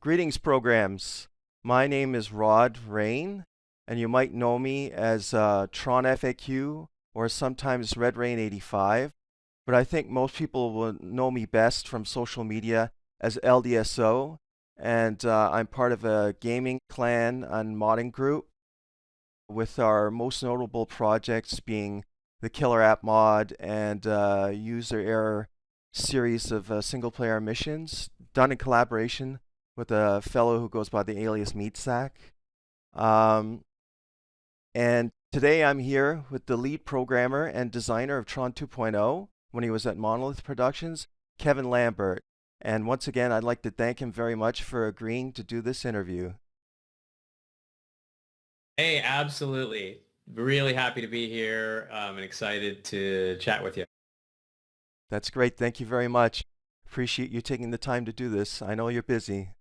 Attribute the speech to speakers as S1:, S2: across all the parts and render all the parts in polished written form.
S1: Greetings, programs. My name is Rod Rain, and you might know me as TRON FAQ or sometimes Red Rain 85, but I think most people will know me best from social media as LDSO, and I'm part of a gaming clan and modding group, with our most notable projects being the Killer App mod and user error series of single-player missions done in collaboration with a fellow who goes by the alias Meat Sack. And today I'm here with the lead programmer and designer of TRON 2.0 when he was at Monolith Productions, Kevin Lambert. And once again, I'd like to thank him very much for agreeing to do this interview.
S2: Hey, absolutely. Really happy to be here and excited to chat with you.
S1: That's great. Thank you very much. Appreciate you taking the time to do this. I know you're busy.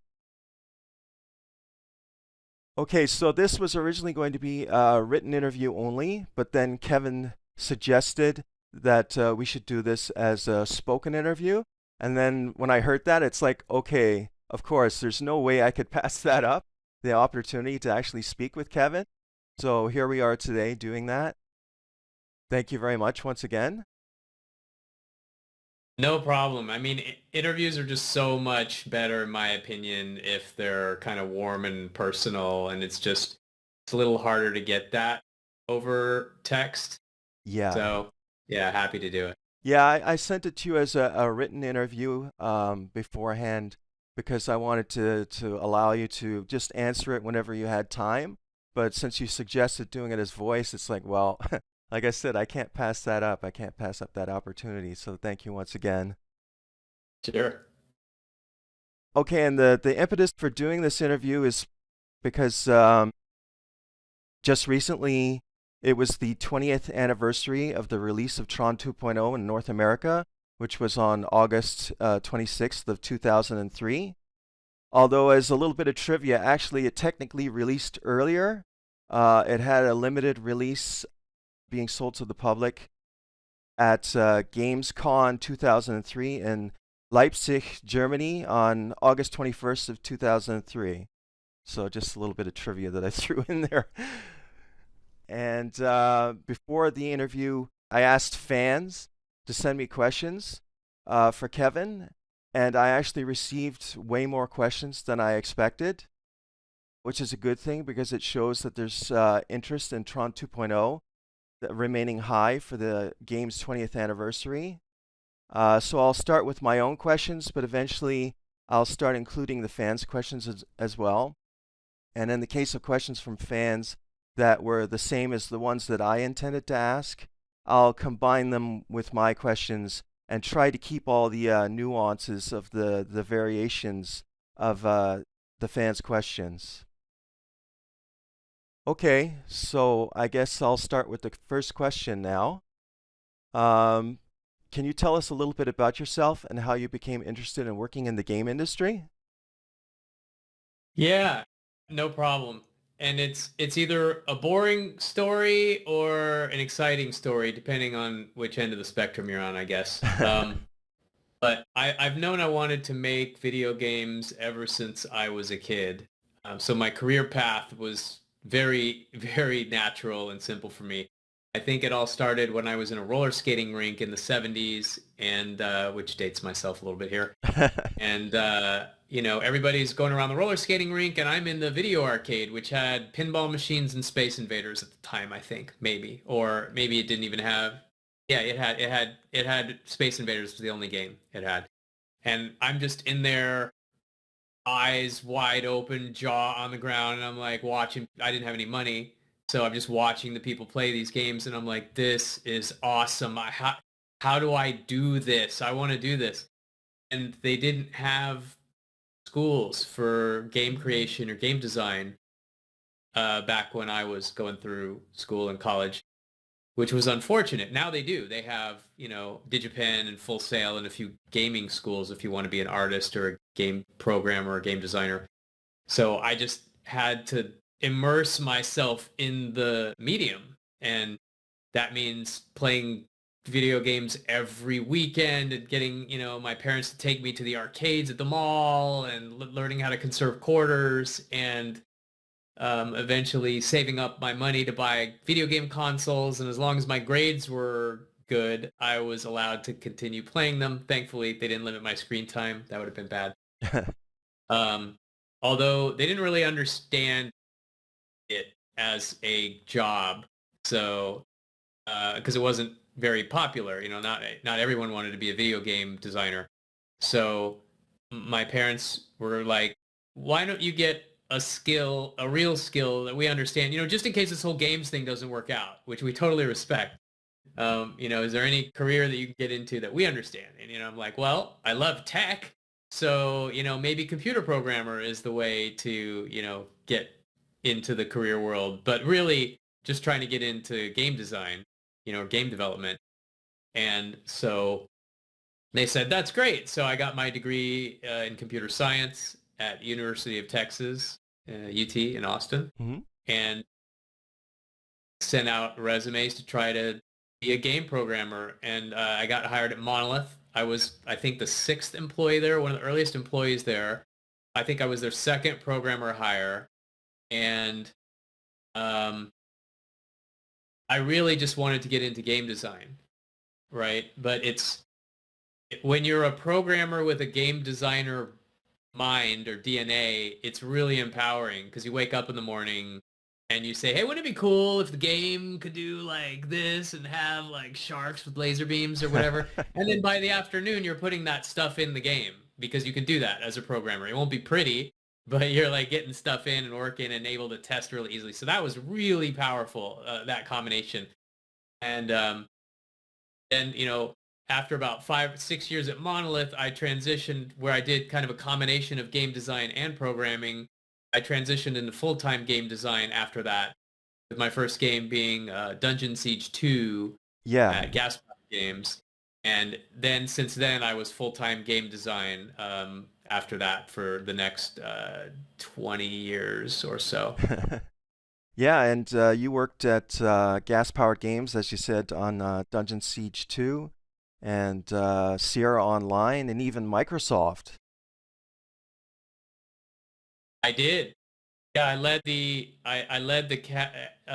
S1: Okay, so this was originally going to be a written interview only, but then Kevin suggested that we should do this as a spoken interview. And then when I heard that, it's like, okay, of course, there's no way I could pass that up, the opportunity to actually speak with Kevin. So here we are today doing that. Thank you very much once again.
S2: No problem. I mean, interviews are just so much better, in my opinion, if they're kind of warm and personal, and it's a little harder to get that over text.
S1: Yeah.
S2: So, yeah, happy to do it.
S1: Yeah, I sent it to you as a written interview beforehand because I wanted to allow you to just answer it whenever you had time. But since you suggested doing it as voice, it's like, well, like I said, I can't pass that up. I can't pass up that opportunity. So thank you once again.
S2: Sure.
S1: Okay, and the impetus for doing this interview is because just recently it was the 20th anniversary of the release of TRON 2.0 in North America, which was on August 26th of 2003. Although, as a little bit of trivia, actually it technically released earlier. It had a limited release being sold to the public at Gamescom 2003 in Leipzig, Germany on August 21st of 2003. So just a little bit of trivia that I threw in there. And before the interview, I asked fans to send me questions for Kevin, and I actually received way more questions than I expected, which is a good thing because it shows that there's interest in TRON 2.0 remaining high for the game's 20th anniversary. So I'll start with my own questions, but eventually I'll start including the fans' questions as well. And in the case of questions from fans that were the same as the ones that I intended to ask, I'll combine them with my questions and try to keep all the nuances of the variations of the fans' questions. Okay, so I guess I'll start with the first question now. Can you tell us a little bit about yourself and how you became interested in working in the game industry?
S2: Yeah, no problem. And it's either a boring story or an exciting story, depending on which end of the spectrum you're on, I guess. But I've known I wanted to make video games ever since I was a kid. So my career path was very, very natural and simple for me. I think it all started when I was in a roller skating rink in the 70s, and which dates myself a little bit here. And, everybody's going around the roller skating rink, and I'm in the video arcade, which had pinball machines and Space Invaders at the time, I think, maybe. Or maybe it didn't even have. Yeah, it had Space Invaders was the only game it had. And I'm just in there, eyes wide open, jaw on the ground, and I'm like watching. I didn't have any money, so I'm just watching the people play these games, and I'm like, this is awesome. How do I do this? I want to do this. And they didn't have schools for game creation or game design back when I was going through school and college, which was unfortunate. Now they do. They have, DigiPen and Full Sail and a few gaming schools if you want to be an artist or a game programmer or a game designer. So I just had to immerse myself in the medium. And that means playing video games every weekend and getting, my parents to take me to the arcades at the mall and learning how to conserve quarters and eventually saving up my money to buy video game consoles. And as long as my grades were good, I was allowed to continue playing them. Thankfully, they didn't limit my screen time. That would have been bad. Um, Although they didn't really understand it as a job. So, because it wasn't very popular, not everyone wanted to be a video game designer. So my parents were like, why don't you get a real skill that we understand, just in case this whole games thing doesn't work out, which we totally respect. Is there any career that you can get into that we understand? And, I'm like, well, I love tech. So, maybe computer programmer is the way to, get into the career world, but really just trying to get into game design, game development. And so they said, that's great. So I got my degree in computer science at University of Texas, UT in Austin,
S1: Mm-hmm.
S2: and sent out resumes to try to be a game programmer. And I got hired at Monolith. I was, I think, the 6th employee there, one of the earliest employees there. I think I was their 2nd programmer hire. And I really just wanted to get into game design, right? But when you're a programmer with a game designer mind or DNA, it's really empowering because you wake up in the morning and you say, hey, wouldn't it be cool if the game could do like this and have like sharks with laser beams or whatever? And then by the afternoon, you're putting that stuff in the game because you can do that as a programmer. It won't be pretty, but you're like getting stuff in and working and able to test really easily. So that was really powerful, that combination. And then, after about 5-6 years at Monolith, I transitioned where I did kind of a combination of game design and programming. I transitioned into full-time game design after that, with my first game being Dungeon Siege 2 at Gas Games. And then since then, I was full-time game design after that for the next 20 years or so.
S1: Yeah, and you worked at Gas Powered Games, as you said, on Dungeon Siege 2 and Sierra Online and even Microsoft.
S2: I did. Yeah,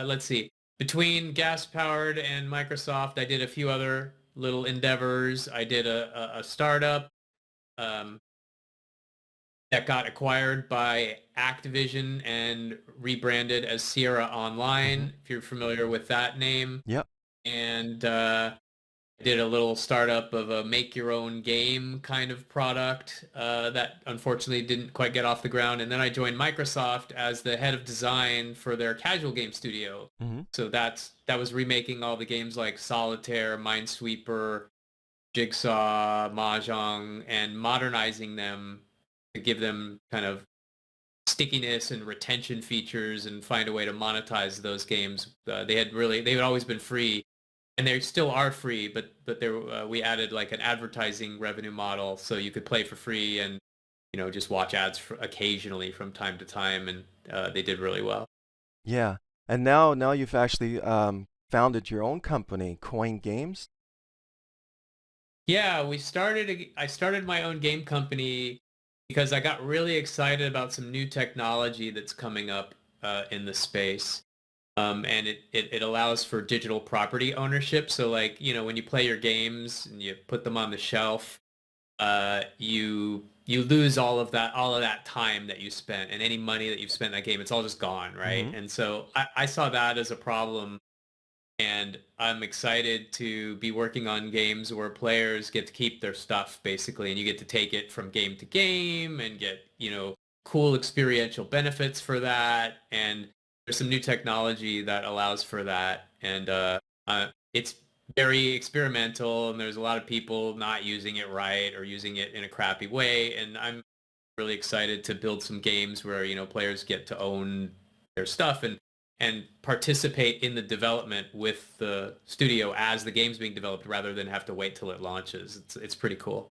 S2: let's see. Between Gas Powered and Microsoft, I did a few other little endeavors. I did a startup that got acquired by Activision and rebranded as Sierra Online, if you're familiar with that name.
S1: Yep.
S2: And did a little startup of a make your own game kind of product that unfortunately didn't quite get off the ground. And then I joined Microsoft as the head of design for their casual game studio.
S1: Mm-hmm.
S2: So that was remaking all the games like Solitaire, Minesweeper, Jigsaw, Mahjong, and modernizing them to give them kind of stickiness and retention features and find a way to monetize those games. They had always been free. And they still are free, but we added like an advertising revenue model, so you could play for free and just watch ads occasionally from time to time, and they did really well.
S1: Yeah, and now you've actually founded your own company, Coin Games.
S2: Yeah, I started my own game company because I got really excited about some new technology that's coming up in the space. And it allows for digital property ownership. So like, when you play your games and you put them on the shelf, you lose all of that time that you spent and any money that you've spent in that game. It's all just gone, right?
S1: Mm-hmm.
S2: And so I saw that as a problem. And I'm excited to be working on games where players get to keep their stuff basically, and you get to take it from game to game and get, cool experiential benefits for that. And there's some new technology that allows for that, and it's very experimental, and there's a lot of people not using it right or using it in a crappy way, and I'm really excited to build some games where players get to own their stuff and participate in the development with the studio as the game's being developed rather than have to wait till it launches. It's pretty cool.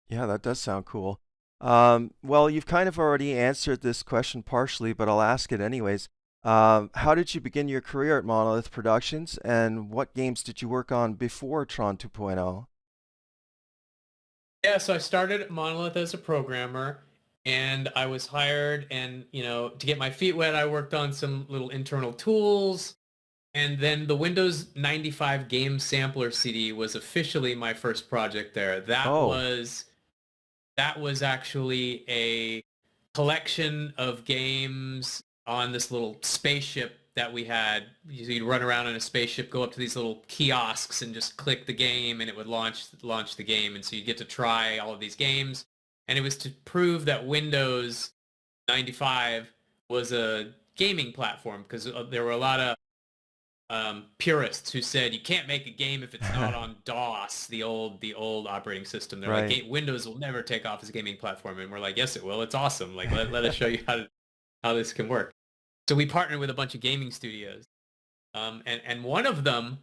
S1: Yeah, that does sound cool. Well, you've kind of already answered this question partially, but I'll ask it anyways. How did you begin your career at Monolith Productions, and what games did you work on before TRON 2.0?
S2: Yeah, so I started at Monolith as a programmer, and I was hired, and to get my feet wet, I worked on some little internal tools, and then the Windows 95 game sampler CD was officially my first project there.
S1: Oh,
S2: That was actually a collection of games on this little spaceship that we had. You'd run around in a spaceship, go up to these little kiosks and just click the game and it would launch the game. And so you get to try all of these games. And it was to prove that Windows 95 was a gaming platform because there were a lot of purists who said you can't make a game if it's not on DOS, the old operating system. They're
S1: right.
S2: like, Windows will never take off as a gaming platform, and we're like, yes, it will. It's awesome. Like, let us show you how this can work. So we partnered with a bunch of gaming studios, and one of them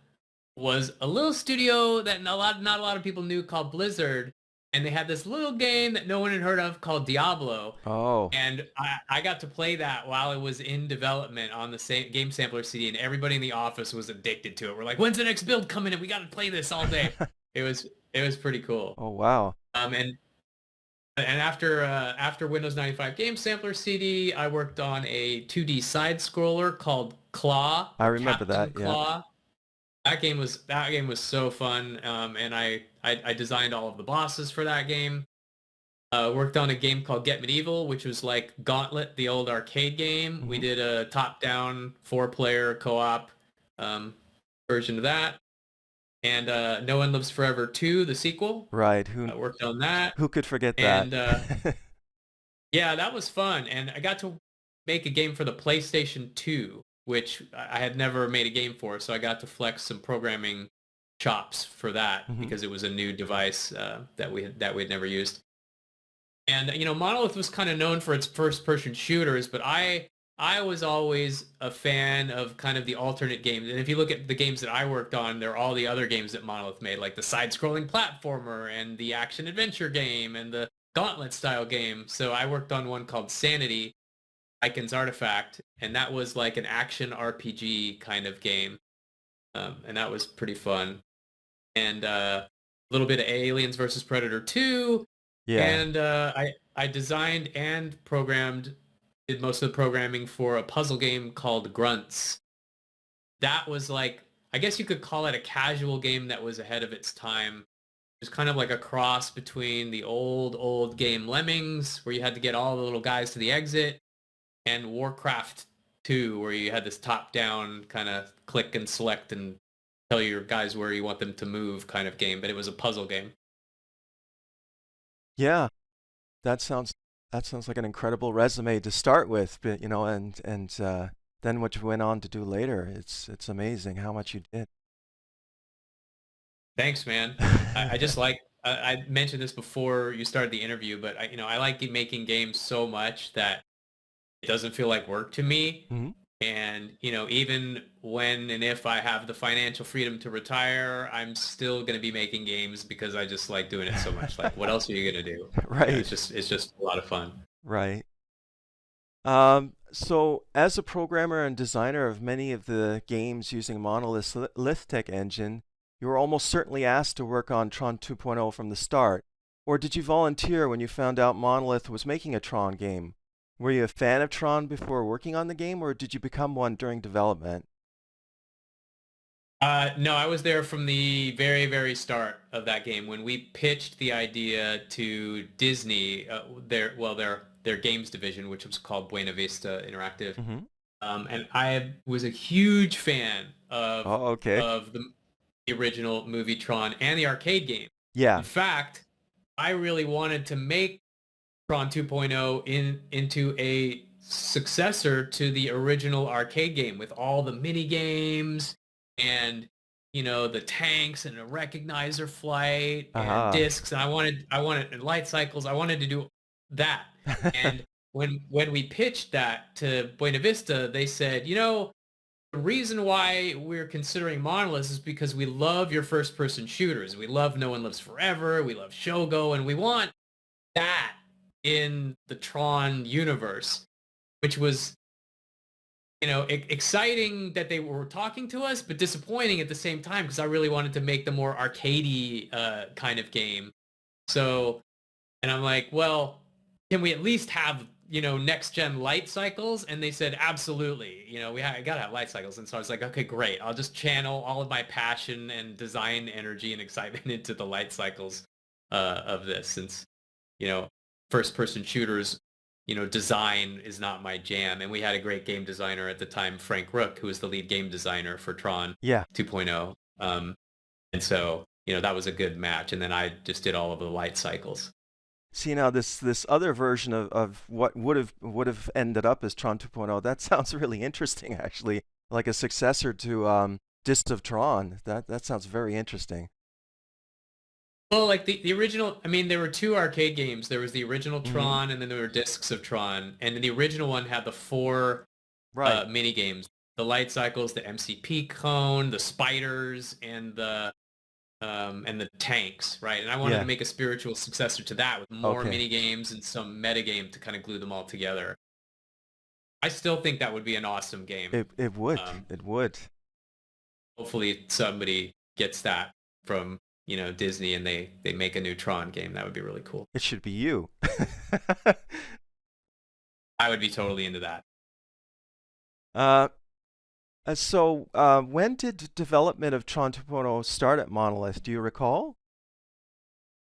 S2: was a little studio that not a lot of people knew called Blizzard, and they had this little game that no one had heard of called Diablo.
S1: Oh,
S2: And I got to play that while it was in development on the same game sampler CD, and everybody in the office was addicted to it. We're like, when's the next build coming in? We got to play this all day. It was pretty cool.
S1: oh wow.
S2: And after Windows 95 game sampler CD, I worked on a 2D side scroller called Claw,
S1: I
S2: or
S1: remember
S2: Captain
S1: that. Yeah.
S2: Claw. That game was so fun. And I designed all of the bosses for that game. Worked on a game called Get Medieval, which was like Gauntlet, the old arcade game. We
S1: Hmm.
S2: did a top-down 4-player co-op version of that. And No One Lives Forever 2, the sequel.
S1: Right.
S2: I worked on that.
S1: Who could forget that?
S2: And yeah, that was fun. And I got to make a game for the PlayStation 2, which I had never made a game for. So I got to flex some programming chops for that
S1: Hmm.
S2: because it was a new device that we had never used. And Monolith was kind of known for its first-person shooters, but I was always a fan of kind of the alternate games. And if you look at the games that I worked on, they're all the other games that Monolith made, like the side-scrolling platformer and the action-adventure game and the Gauntlet-style game. So I worked on one called Sanity, Icon's Artifact, and that was like an action RPG kind of game. And that was pretty fun. And a little bit of Aliens versus Predator 2.
S1: Yeah.
S2: And I designed and did most of the programming for a puzzle game called Grunts. That was like, I guess you could call it a casual game that was ahead of its time. It was kind of like a cross between the old game Lemmings, where you had to get all the little guys to the exit, and Warcraft 2, where you had this top-down kind of click and select and tell your guys where you want them to move kind of game, but it was a puzzle game.
S1: Yeah. That sounds like an incredible resume to start with, but then what you went on to do later. It's amazing how much you did.
S2: Thanks, man. I just like I mentioned this before you started the interview, but I like making games so much that it doesn't feel like work to me.
S1: Hmm.
S2: And even when and if I have the financial freedom to retire, I'm still gonna be making games because I just like doing it so much. Like, what else are you gonna do?
S1: Right.
S2: It's just a lot of fun.
S1: Right. So as a programmer and designer of many of the games using Monolith's Lithtech engine, you were almost certainly asked to work on TRON 2.0 from the start. Or did you volunteer when you found out Monolith was making a TRON game? Were you a fan of TRON before working on the game, or did you become one during development?
S2: No, I was there from the very, very start of that game when we pitched the idea to Disney, their games division, which was called Buena Vista Interactive.
S1: Hmm.
S2: And I was a huge fan
S1: Oh, okay.
S2: of the original movie Tron and the arcade game. In
S1: Yeah.
S2: fact, I really wanted to make TRON 2.0 into a successor to the original arcade game with all the mini games and the tanks and a recognizer flight and
S1: Aha.
S2: discs, and I wanted and light cycles. I wanted to do that. And when we pitched that to Buena Vista, they said, the reason why we're considering Monolith is because we love your first-person shooters. We love No One Lives Forever. We love Shogo, and we want that in the Tron universe, which was exciting that they were talking to us, but disappointing at the same time because I really wanted to make the more arcadey kind of game. So, and I'm like, well, can we at least have, next gen light cycles? And they said, absolutely. I gotta have light cycles. And so I was like, okay, great. I'll just channel all of my passion and design energy and excitement into the light cycles of this, since, first person shooters, design is not my jam. And we had a great game designer at the time, Frank Rook, who was the lead game designer for TRON
S1: Yeah.
S2: 2.0. And so, that was a good match. And then I just did all of the light cycles.
S1: See, now this other version of what would have ended up as TRON 2.0, that sounds really interesting, actually, like a successor to Discs of TRON. That sounds very interesting.
S2: Well, like the original, I mean, there were two arcade games. There was the original
S1: Hmm.
S2: TRON, and then there were Discs of TRON. And the original one had the four
S1: Right.
S2: mini games: the light cycles, the MCP cone, the spiders, and the tanks, right? And I wanted to
S1: Yeah.
S2: make a spiritual successor to that with more
S1: Okay.
S2: mini games and some metagame to kind of glue them all together. I still think that would be an awesome game.
S1: It would.
S2: Um,
S1: It would.
S2: Hopefully somebody gets that from, Disney, and they make a new Tron game. That would be really cool.
S1: It should be you.
S2: I would be totally into that.
S1: uh, when did development of TRON 2.0 start at Monolith? Do you recall?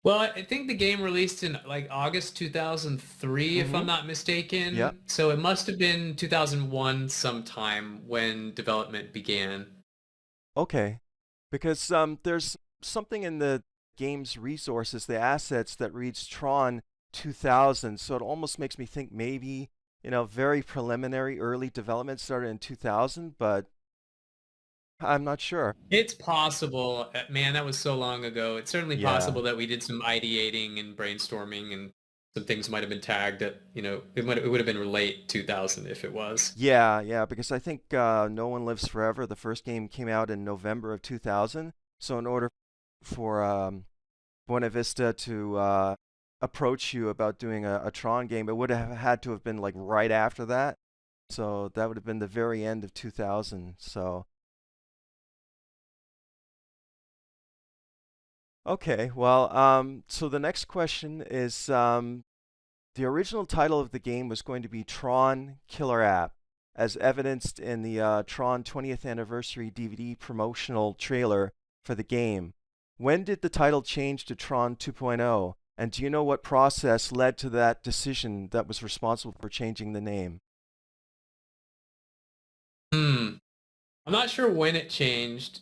S2: Well, I think the game released in like August 2003, if I'm
S1: Mm-hmm.
S2: not
S1: Yeah.
S2: mistaken. So it must have been 2001 sometime when development began.
S1: Okay. Because there's something in the game's resources, the assets, that reads TRON 2000. So it almost makes me think maybe, very preliminary early development started in 2000, but I'm not sure.
S2: It's possible. Man, that was so long ago. It's certainly
S1: Yeah.
S2: possible that we did some ideating and brainstorming, and some things might have been tagged at, it would have been late 2000 if it was.
S1: Yeah, yeah, because I think No One Lives Forever, the first game, came out in November of 2000. So in order for Buena Vista to approach you about doing a Tron game, it would have had to have been like right after that. So that would have been the very end of 2000. So, okay, well, so the next question is the original title of the game was going to be TRON Killer App, as evidenced in the TRON 20th Anniversary DVD promotional trailer for the game. When did the title change to TRON 2.0? And do you know what process led to that decision that was responsible for changing the name?
S2: Hmm. I'm not sure when it changed.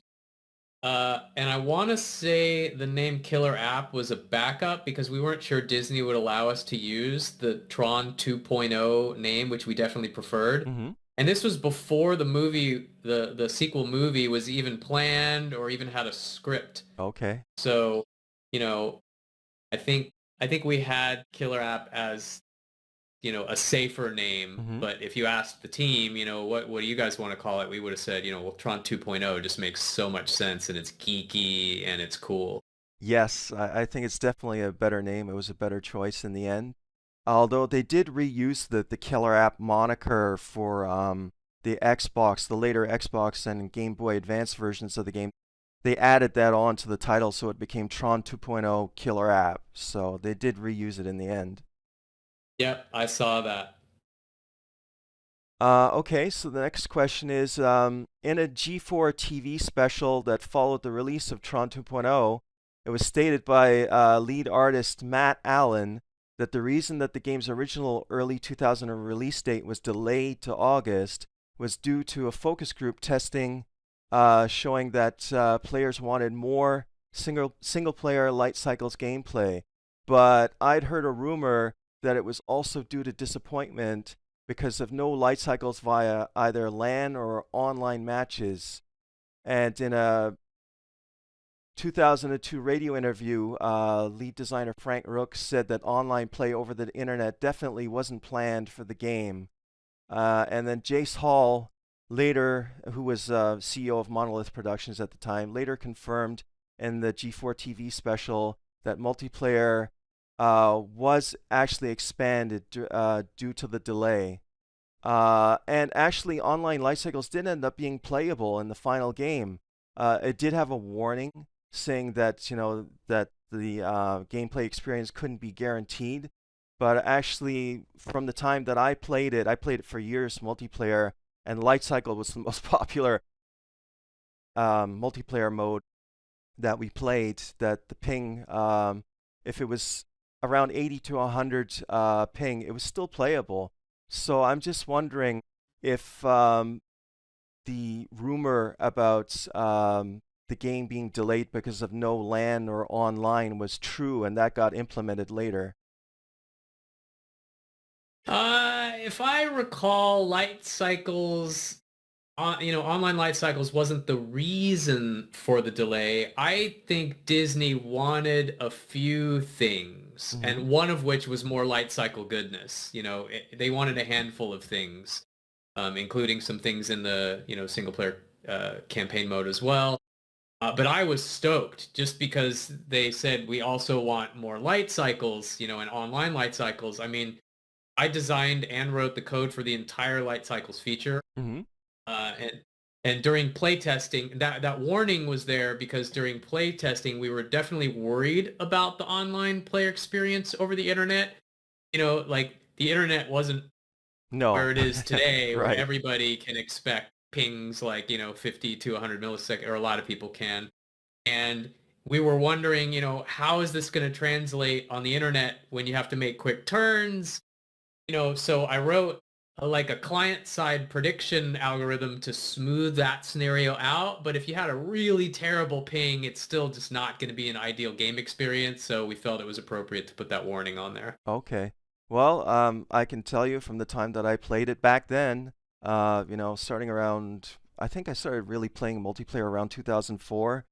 S2: And I want to say the name Killer App was a backup because we weren't sure Disney would allow us to use the TRON 2.0 name, which we definitely preferred.
S1: Mm-hmm.
S2: And this was before the movie, the sequel movie was even planned or even had a script.
S1: Okay.
S2: So, you know, I think we had Killer App as, a safer name.
S1: Mm-hmm.
S2: But if you asked the team, what do you guys want to call it? We would have said, well, TRON 2.0 just makes so much sense, and it's geeky and it's cool.
S1: Yes, I think it's definitely a better name. It was a better choice in the end. Although they did reuse the Killer App moniker for the Xbox, the later Xbox and Game Boy Advance versions of the game. They added that on to the title, so it became TRON 2.0 Killer App. So they did reuse it in the end.
S2: Yep, I saw that.
S1: Okay, so the next question is, in a G4 TV special that followed the release of TRON 2.0, it was stated by lead artist Matt Allen that the reason that the game's original early 2000 release date was delayed to August was due to a focus group testing showing that players wanted more single-player Light Cycles gameplay. But I'd heard a rumor that it was also due to disappointment because of no Light Cycles via either LAN or online matches. And in a 2002 radio interview, lead designer Frank Rook said that online play over the internet definitely wasn't planned for the game. And then Jace Hall, later, who was CEO of Monolith Productions at the time, later confirmed in the G4 TV special that multiplayer was actually expanded due to the delay. And actually, online life cycles did end up being playable in the final game. It did have a warning saying that that the gameplay experience couldn't be guaranteed. But actually, from the time that I played it for years multiplayer, and light cycle was the most popular multiplayer mode that we played. That the ping, if it was around 80 to 100 ping, it was still playable. So I'm just wondering if the rumor about the game being delayed because of no LAN or online was true, and that got implemented later.
S2: If I recall, light cycles, online light cycles wasn't the reason for the delay. I think Disney wanted a few things,
S1: Hmm.
S2: and one of which was more light cycle goodness. They wanted a handful of things, including some things in the, single player campaign mode as well. But I was stoked just because they said we also want more light cycles, and online light cycles. I mean, I designed and wrote the code for the entire light cycles feature.
S1: Hmm.
S2: And during playtesting, that warning was there because during playtesting, we were definitely worried about the online player experience over the internet. Like the internet wasn't
S1: No.
S2: where it is today, where
S1: Right.
S2: everybody can expect pings like, 50 to 100 milliseconds, or a lot of people can. And we were wondering, how is this going to translate on the internet when you have to make quick turns? So I wrote like a client-side prediction algorithm to smooth that scenario out. But if you had a really terrible ping, it's still just not going to be an ideal game experience. So we felt it was appropriate to put that warning on there.
S1: Okay. Well, I can tell you from the time that I played it back then, starting around, I think I started really playing multiplayer around 2004,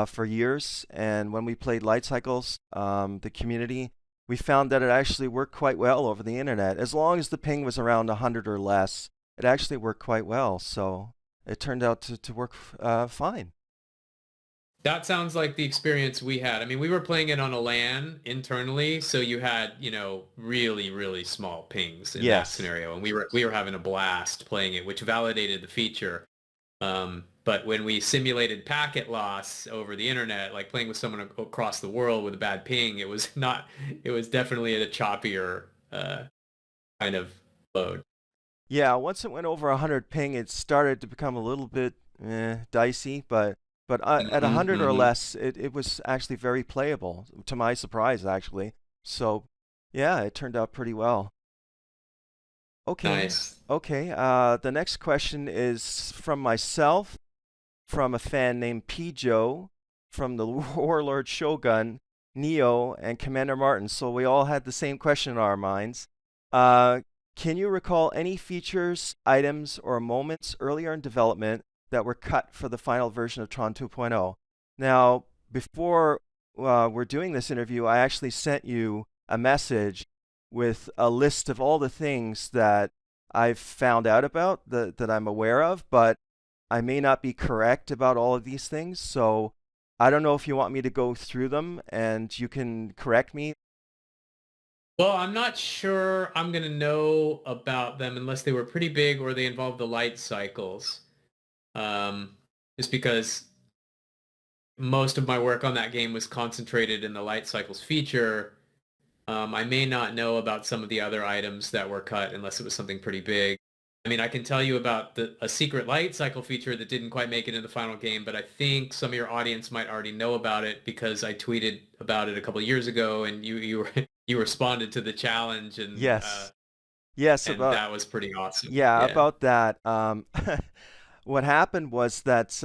S1: for years. And when we played Light Cycles, the community, we found that it actually worked quite well over the internet. As long as the ping was around 100 or less, it actually worked quite well. So it turned out to work fine.
S2: That sounds like the experience we had. I mean, we were playing it on a LAN internally, so you had, really, really small pings in that
S1: Yes.
S2: scenario, and we were having a blast playing it, which validated the feature. But when we simulated packet loss over the internet, like playing with someone across the world with a bad ping, it was not. It was definitely a choppier kind of load.
S1: Yeah, once it went over 100 ping, it started to become a little bit dicey, but at
S2: Hmm
S1: 100 or
S2: hmm
S1: less, it was actually very playable, to my surprise, actually. So, yeah, it turned out pretty well. Okay,
S2: Nice.
S1: okay. The next question is from myself, from a fan named P. Joe, from the Warlord Shogun, Neo, and Commander Martin. So we all had the same question in our minds. Uh, can you recall any features, items, or moments earlier in development that were cut for the final version of TRON 2.0? Now, before we're doing this interview, I actually sent you a message with a list of all the things that I've found out about that I'm aware of, but I may not be correct about all of these things. So I don't know if you want me to go through them and you can correct me.
S2: Well, I'm not sure I'm gonna know about them unless they were pretty big or they involved the light cycles. Um, just because most of my work on that game was concentrated in the light cycles feature. I may not know about some of the other items that were cut unless it was something pretty big. I mean, I can tell you about a secret light cycle feature that didn't quite make it in the final game, but I think some of your audience might already know about it because I tweeted about it a couple of years ago, and you were you responded to the challenge,
S1: Yes. Yes,
S2: and
S1: about
S2: that was pretty awesome.
S1: yeah,
S2: Yeah.
S1: about that. What happened was that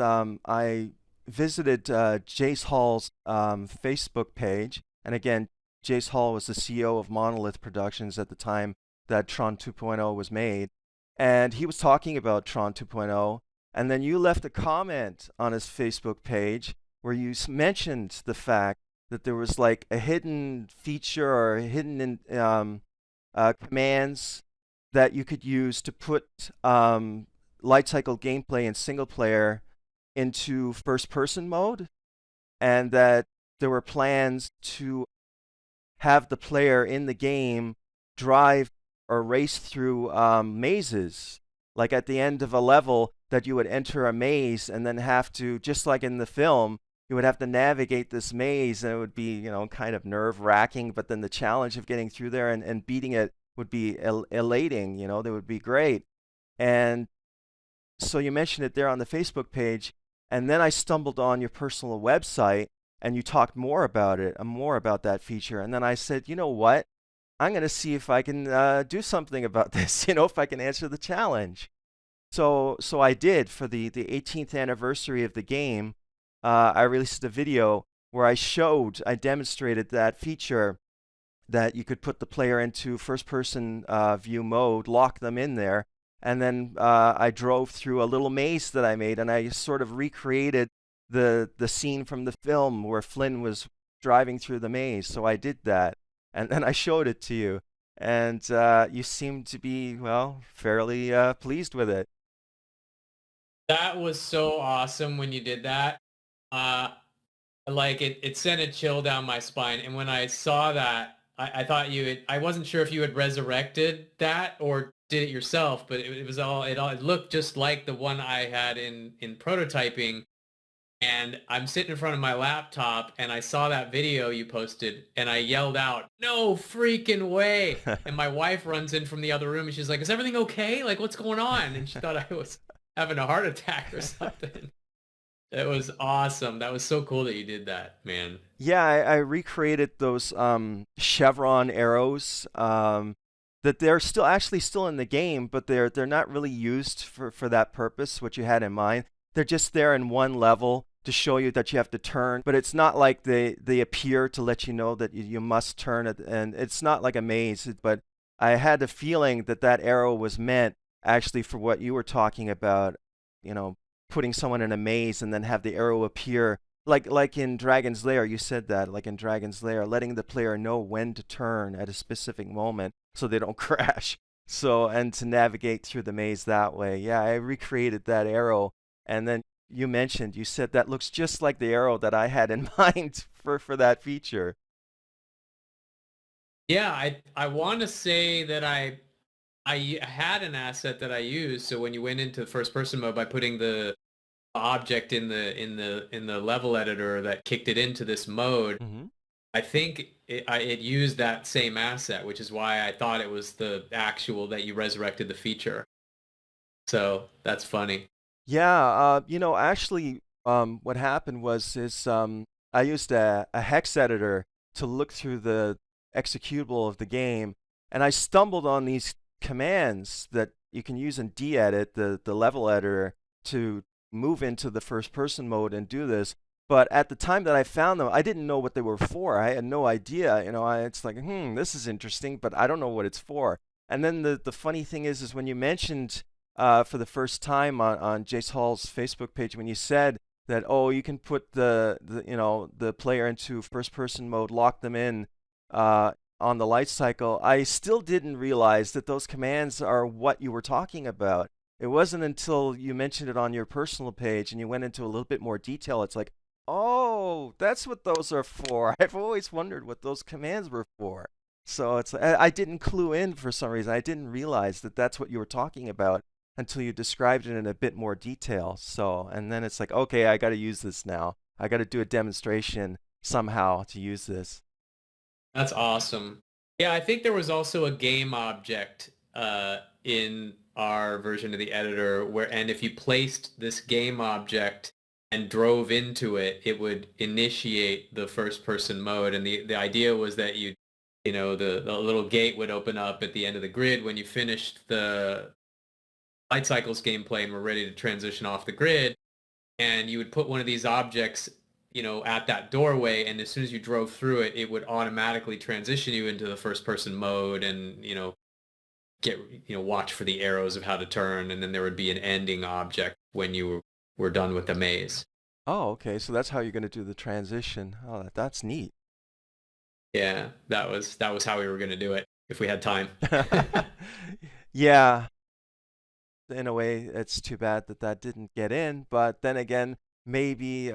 S1: I visited Jace Hall's Facebook page, and again, Jace Hall was the CEO of Monolith Productions at the time that TRON 2.0 was made, and he was talking about TRON 2.0, and then you left a comment on his Facebook page where you mentioned the fact that there was like a hidden feature or commands that you could use to put light cycle gameplay in single player into first person mode, and that there were plans to have the player in the game drive or race through mazes. Like at the end of a level, that you would enter a maze and then have to, just like in the film, you would have to navigate this maze, and it would be, kind of nerve-wracking. But then the challenge of getting through there and beating it would be elating. That would be great. And so you mentioned it there on the Facebook page, and then I stumbled on your personal website, and you talked more about it, more about that feature. And then I said, you know what? I'm going to see if I can do something about this, if I can answer the challenge. So I did. For the 18th anniversary of the game, I released a video where I demonstrated that feature, that you could put the player into first-person view mode, lock them in there, and then I drove through a little maze that I made, and I sort of recreated the scene from the film where Flynn was driving through the maze. So I did that, and then I showed it to you, and you seemed to be, well, fairly pleased with it.
S2: That was so awesome when you did that. Like it sent a chill down my spine. And when I saw that, I thought I wasn't sure if you had resurrected that or did it yourself, but it looked just like the one I had in prototyping. And I'm sitting in front of my laptop and I saw that video you posted and I yelled out, "No freaking way." And my wife runs in from the other room and she's like, "Is everything okay? Like, what's going on?" And she thought I was having a heart attack or something. That was awesome. That was so cool that you did that, man.
S1: Yeah, I recreated those chevron arrows, that they're still in the game, but they're not really used for that purpose, what you had in mind. They're just there in one level to show you that you have to turn, but it's not like they appear to let you know that you must turn it, and it's not like a maze. But I had the feeling that that arrow was meant actually for what you were talking about, putting someone in a maze and then have the arrow appear. Like in Dragon's Lair, you said that, like in Dragon's Lair, letting the player know when to turn at a specific moment so they don't crash. So, and to navigate through the maze that way. Yeah, I recreated that arrow. And then you said that looks just like the arrow that I had in mind for that feature.
S2: Yeah, I want to say that I had an asset that I used. So when you went into first person mode by putting the object in the level editor that kicked it into this mode,
S1: Mm-hmm.
S2: I think it used that same asset, which is why I thought it was the actual that you resurrected the feature. So that's funny.
S1: Yeah, actually, what happened is I used a hex editor to look through the executable of the game, and I stumbled on these commands that you can use in gedit, the level editor, to move into the first-person mode and do this. But at the time that I found them, I didn't know what they were for. I had no idea. It's like, this is interesting, but I don't know what it's for. And then the funny thing is when you mentioned for the first time on Jace Hall's Facebook page, when you said that, oh, you can put the player into first-person mode, lock them in on the light cycle, I still didn't realize that those commands are what you were talking about. It wasn't until you mentioned it on your personal page and you went into a little bit more detail. It's like, oh, that's what those are for. I've always wondered what those commands were for. So I didn't clue in for some reason. I didn't realize that that's what you were talking about until you described it in a bit more detail. So, and then it's like, okay, I got to use this now. I got to do a demonstration somehow to use this.
S2: That's awesome. Yeah, I think there was also a game object in our version of the editor and if you placed this game object and drove into it, it would initiate the first person mode. And the idea was that the little gate would open up at the end of the grid when you finished the light cycles gameplay and were ready to transition off the grid. And you would put one of these objects at that doorway, and as soon as you drove through it, it would automatically transition you into the first person mode and, watch for the arrows of how to turn, and then there would be an ending object when you were done with the maze.
S1: Oh, okay. So that's how you're going to do the transition. Oh, that's neat.
S2: Yeah, that was how we were going to do it if we had time.
S1: Yeah. In a way, it's too bad that didn't get in, but then again, maybe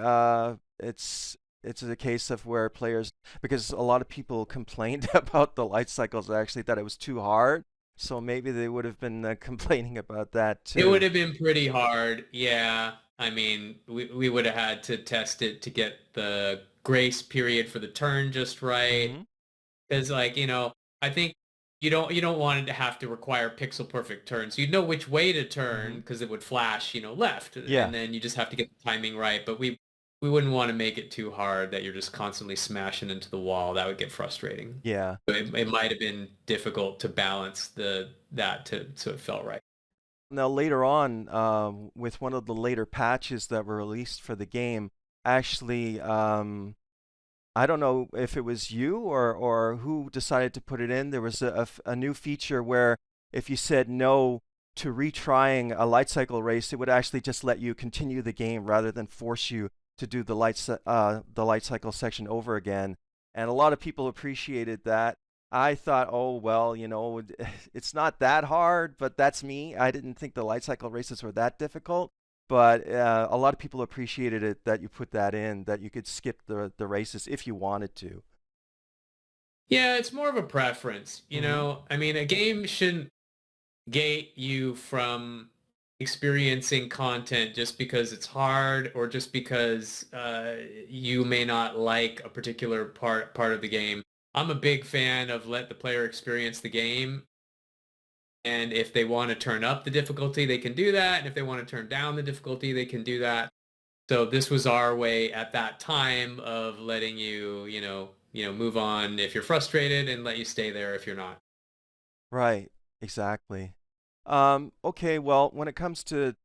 S1: it's a case of where players, because a lot of people complained about the light cycles actually, that it was too hard. So maybe they would have been complaining about that
S2: It would
S1: too.
S2: have been pretty hard. Yeah. I mean, we would have had to test it to get the grace period for the turn just right.
S1: Hmm.
S2: Because like, I think you don't want it to have to require pixel perfect turns. You'd know which way to turn
S1: Hmm.
S2: because it would flash, left,
S1: Yeah.
S2: and then you just have to get the timing right. But we wouldn't want to make it too hard that you're just constantly smashing into the wall. That would get frustrating.
S1: Yeah.
S2: So it might have been difficult to balance that so it felt right.
S1: Now later on, with one of the later patches that were released for the game, actually, I don't know if it was you or who decided to put it in. There was a new feature where if you said no to retrying a light cycle race, it would actually just let you continue the game rather than force you to do the the light cycle section over again. And a lot of people appreciated that. I thought, oh well, it's not that hard, but that's me. I didn't think the light cycle races were that difficult. But a lot of people appreciated it that you put that in, that you could skip the races if you wanted to.
S2: Yeah, it's more of a preference,
S1: Hmm.
S2: I mean, a game shouldn't gate you from experiencing content just because it's hard or just because you may not like a particular part of the game. I'm a big fan of let the player experience the game, and if they want to turn up the difficulty, they can do that, and if they want to turn down the difficulty, they can do that. So this was our way at that time of letting move on if you're frustrated and let you stay there if you're not.
S1: Right, exactly. Okay, well, when it comes to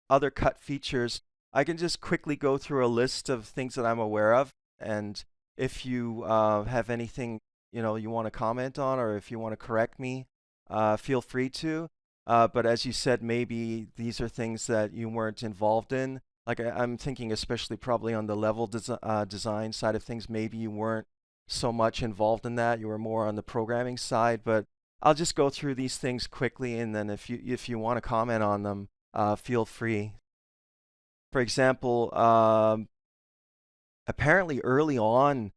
S1: other cut features, I can just quickly go through a list of things that I'm aware of, and if you have anything you want to comment on, or if you want to correct me, feel free to. But as you said, maybe these are things that you weren't involved in. Like I'm thinking, especially probably on the level design side of things, maybe you weren't so much involved in that. You were more on the programming side. But I'll just go through these things quickly, and then if you want to comment on them, feel free. For example, apparently early on,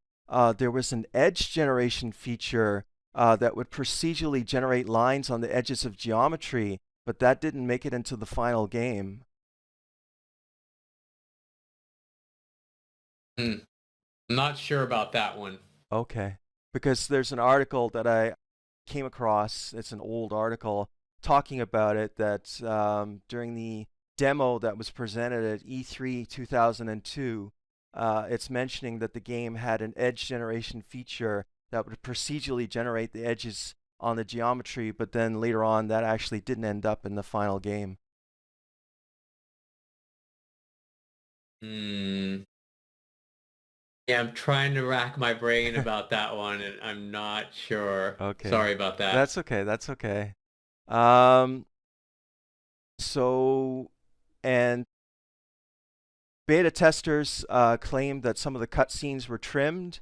S1: there was an edge generation feature that would procedurally generate lines on the edges of geometry, but that didn't make it into the final game.
S2: Hmm. I'm not sure about that one.
S1: Okay. Because there's an article that I came across, it's an old article, talking about it that during the demo that was presented at E3 2002, it's mentioning that the game had an edge generation feature that would procedurally generate the edges on the geometry, but then later on that actually didn't end up in the final game.
S2: Hmm. Yeah, I'm trying to rack my brain about that one, and I'm not sure.
S1: Okay.
S2: Sorry about that.
S1: That's okay. That's okay. Um, so, and beta testers claimed that some of the cutscenes were trimmed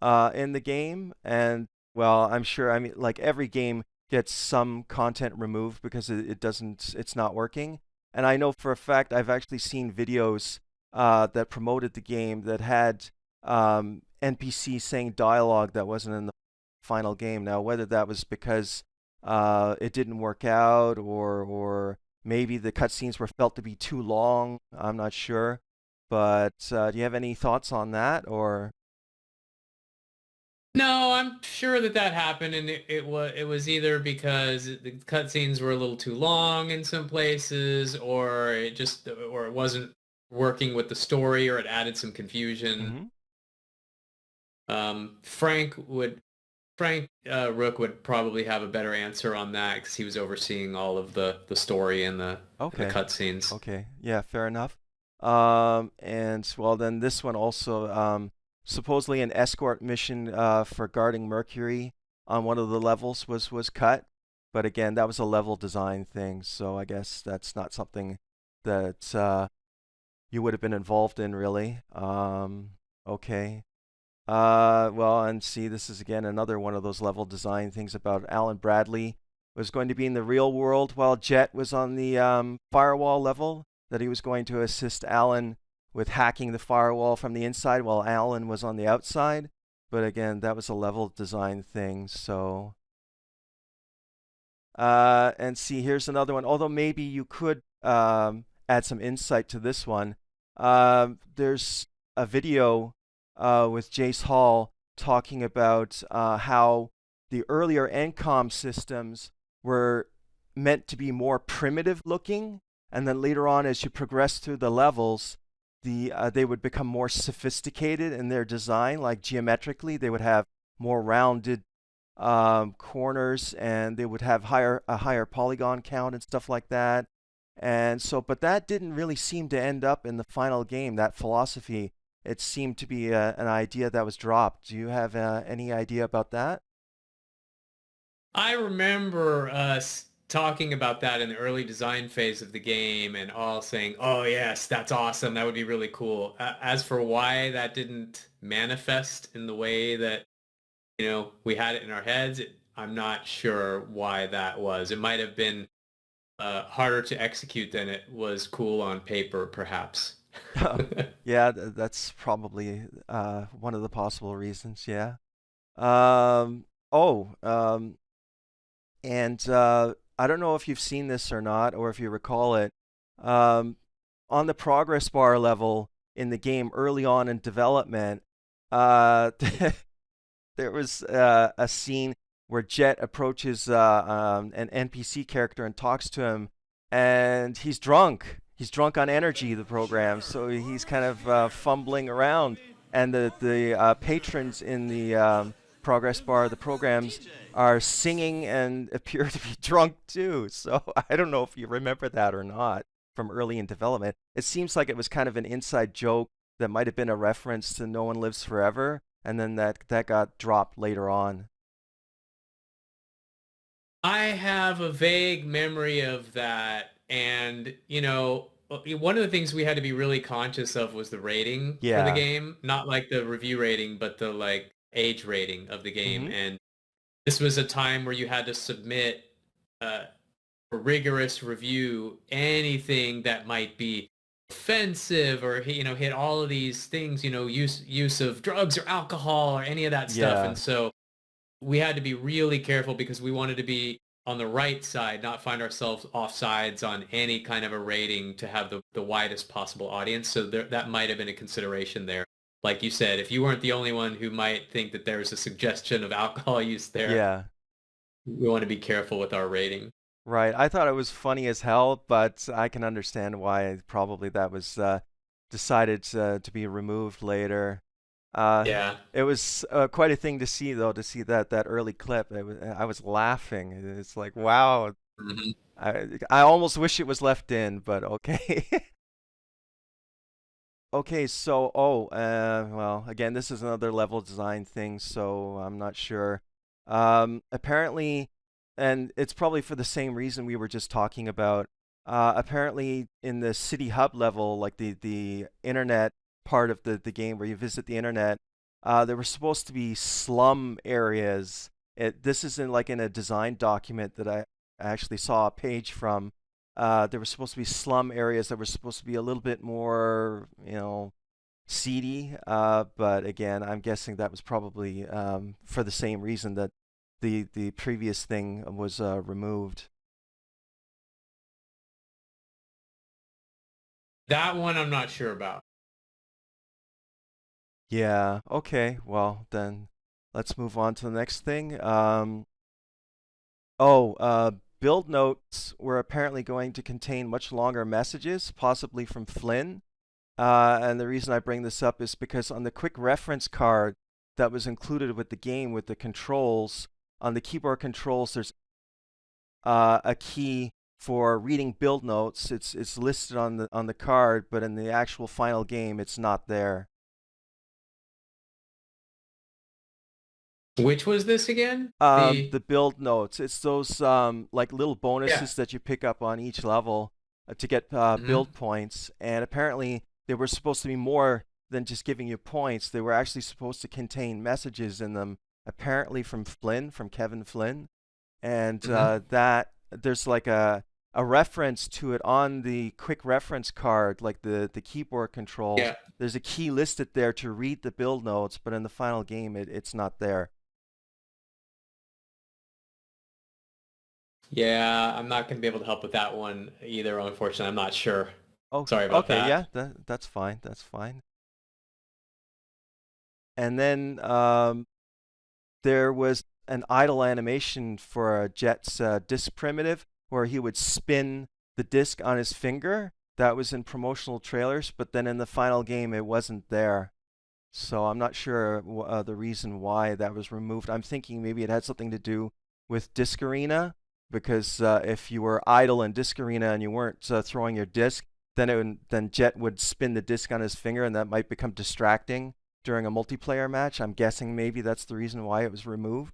S1: in the game, and well, I'm sure. I mean, like every game gets some content removed because it doesn't, it's not working. And I know for a fact I've actually seen videos that promoted the game that had NPCs saying dialogue that wasn't in the final game. Now, whether that was because it didn't work out or maybe the cutscenes were felt to be too long, I'm not sure. But do you have any thoughts on that or?
S2: No, I'm sure that happened, and it was either because the cutscenes were a little too long in some places, or it wasn't working with the story, or it added some confusion.
S1: Mm-hmm.
S2: Um, Frank would Frank Rook would probably have a better answer on that because he was overseeing all of the story and the
S1: Okay.
S2: cutscenes.
S1: Okay. Yeah, fair enough. And well, then this one also, supposedly an escort mission for guarding Mercury on one of the levels was cut, but again, that was a level design thing, so I guess that's not something that you would have been involved in really. Okay. Well, and see, this is again another one of those level design things about Alan Bradley was going to be in the real world while Jet was on the firewall level, that he was going to assist Alan with hacking the firewall from the inside while Alan was on the outside. But again, that was a level design thing, so. And see, here's another one. Although maybe you could add some insight to this one. There's a video with Jace Hall talking about how the earlier NCOM systems were meant to be more primitive looking, and then later on, as you progress through the levels, they would become more sophisticated in their design, like geometrically. They would have more rounded corners, and they would have a higher polygon count and stuff like that. And so, but that didn't really seem to end up in the final game, that philosophy. It seemed to be an idea that was dropped. Do you have any idea about that?
S2: I remember us talking about that in the early design phase of the game and all saying, oh yes, that's awesome. That would be really cool. As for why that didn't manifest in the way that, we had it in our heads, I'm not sure why that was. It might have been harder to execute than it was cool on paper, perhaps.
S1: Yeah, that's probably one of the possible reasons. Yeah. Um, oh, and I don't know if you've seen this or not, or if you recall it. Um, on the progress bar level in the game early on in development, uh, there was a scene where Jet approaches an NPC character and talks to him, and he's drunk. He's drunk on energy, the program, so he's kind of fumbling around. And the patrons in the progress bar, the programs, are singing and appear to be drunk too. So I don't know if you remember that or not from early in development. It seems like it was kind of an inside joke that might have been a reference to No One Lives Forever, and then that got dropped later on.
S2: I have a vague memory of that. And, one of the things we had to be really conscious of was the rating for the
S1: Yeah.
S2: game. Not like the review rating, but the age rating of the game.
S1: Mm-hmm.
S2: And this was a time where you had to submit a rigorous review anything that might be offensive or hit all of these things, use of drugs or alcohol or any of that stuff.
S1: Yeah.
S2: And so we had to be really careful because we wanted to be on the right side, not find ourselves off sides on any kind of a rating to have the widest possible audience. So that might have been a consideration there. Like you said, if you weren't the only one who might think that there's a suggestion of alcohol use there,
S1: Yeah.
S2: we want to be careful with our rating.
S1: Right. I thought it was funny as hell, but I can understand why probably that was decided to be removed later. Uh,
S2: Yeah.
S1: it was quite a thing to see, though, to see that early clip. I was laughing. It's like, wow.
S2: Mhm.
S1: I almost wish it was left in, but okay. Okay, so well, again, this is another level design thing, so I'm not sure. Apparently, and it's probably for the same reason we were just talking about. Apparently, in the city hub level, like the internet part of the game where you visit the internet, there were supposed to be slum areas. This is in a design document that I actually saw a page from. There were supposed to be slum areas that were supposed to be a little bit more, seedy. But again, I'm guessing that was probably for the same reason that the previous thing was removed.
S2: That one I'm not sure about.
S1: Yeah. Okay. Well, then let's move on to the next thing. Build notes were apparently going to contain much longer messages, possibly from Flynn. And the reason I bring this up is because on the quick reference card that was included with the game with the controls, on the keyboard controls, there's a key for reading build notes. It's listed on the card, but in the actual final game, it's not there.
S2: Which was this again? The
S1: The build notes. It's those like little
S2: Yeah.
S1: bonuses that you pick up on each level to get
S2: Hmm.
S1: build points. And apparently, they were supposed to be more than just giving you points. They were actually supposed to contain messages in them. Apparently from Flynn, from Kevin Flynn, and
S2: Hmm.
S1: that there's like a reference to it on the quick reference card, like the keyboard controls.
S2: Yeah.
S1: There's a key listed there to read the build notes, but in the final game, it's not there.
S2: Yeah, I'm not going to be able to help with that one either, unfortunately. I'm not sure.
S1: Oh,
S2: Sorry about
S1: okay,
S2: that.
S1: yeah, that's fine. That's fine. And then there was an idle animation for Jet's disk primitive where he would spin the disk on his finger. That was in promotional trailers, but then in the final game it wasn't there. So I'm not sure the reason why that was removed. I'm thinking maybe it had something to do with Disk Arena, because if you were idle in Disk Arena and you weren't throwing your disk, then Jet would spin the disk on his finger, and that might become distracting during a multiplayer match. I'm guessing maybe that's the reason why it was removed.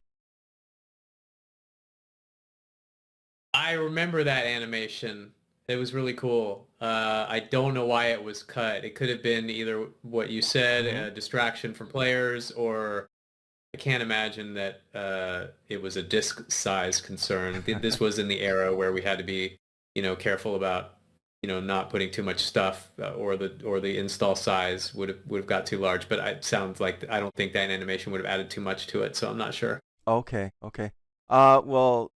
S2: I remember that animation. It was really cool. I don't know why it was cut. It could have been either what you said,
S1: Mm-hmm.
S2: a distraction from players, or I can't imagine that it was a disk size concern. This was in the era where we had to be, careful about, not putting too much stuff, or the install size would have got too large. But it sounds like I don't think that animation would have added too much to it, so I'm not sure.
S1: Okay, okay. Well,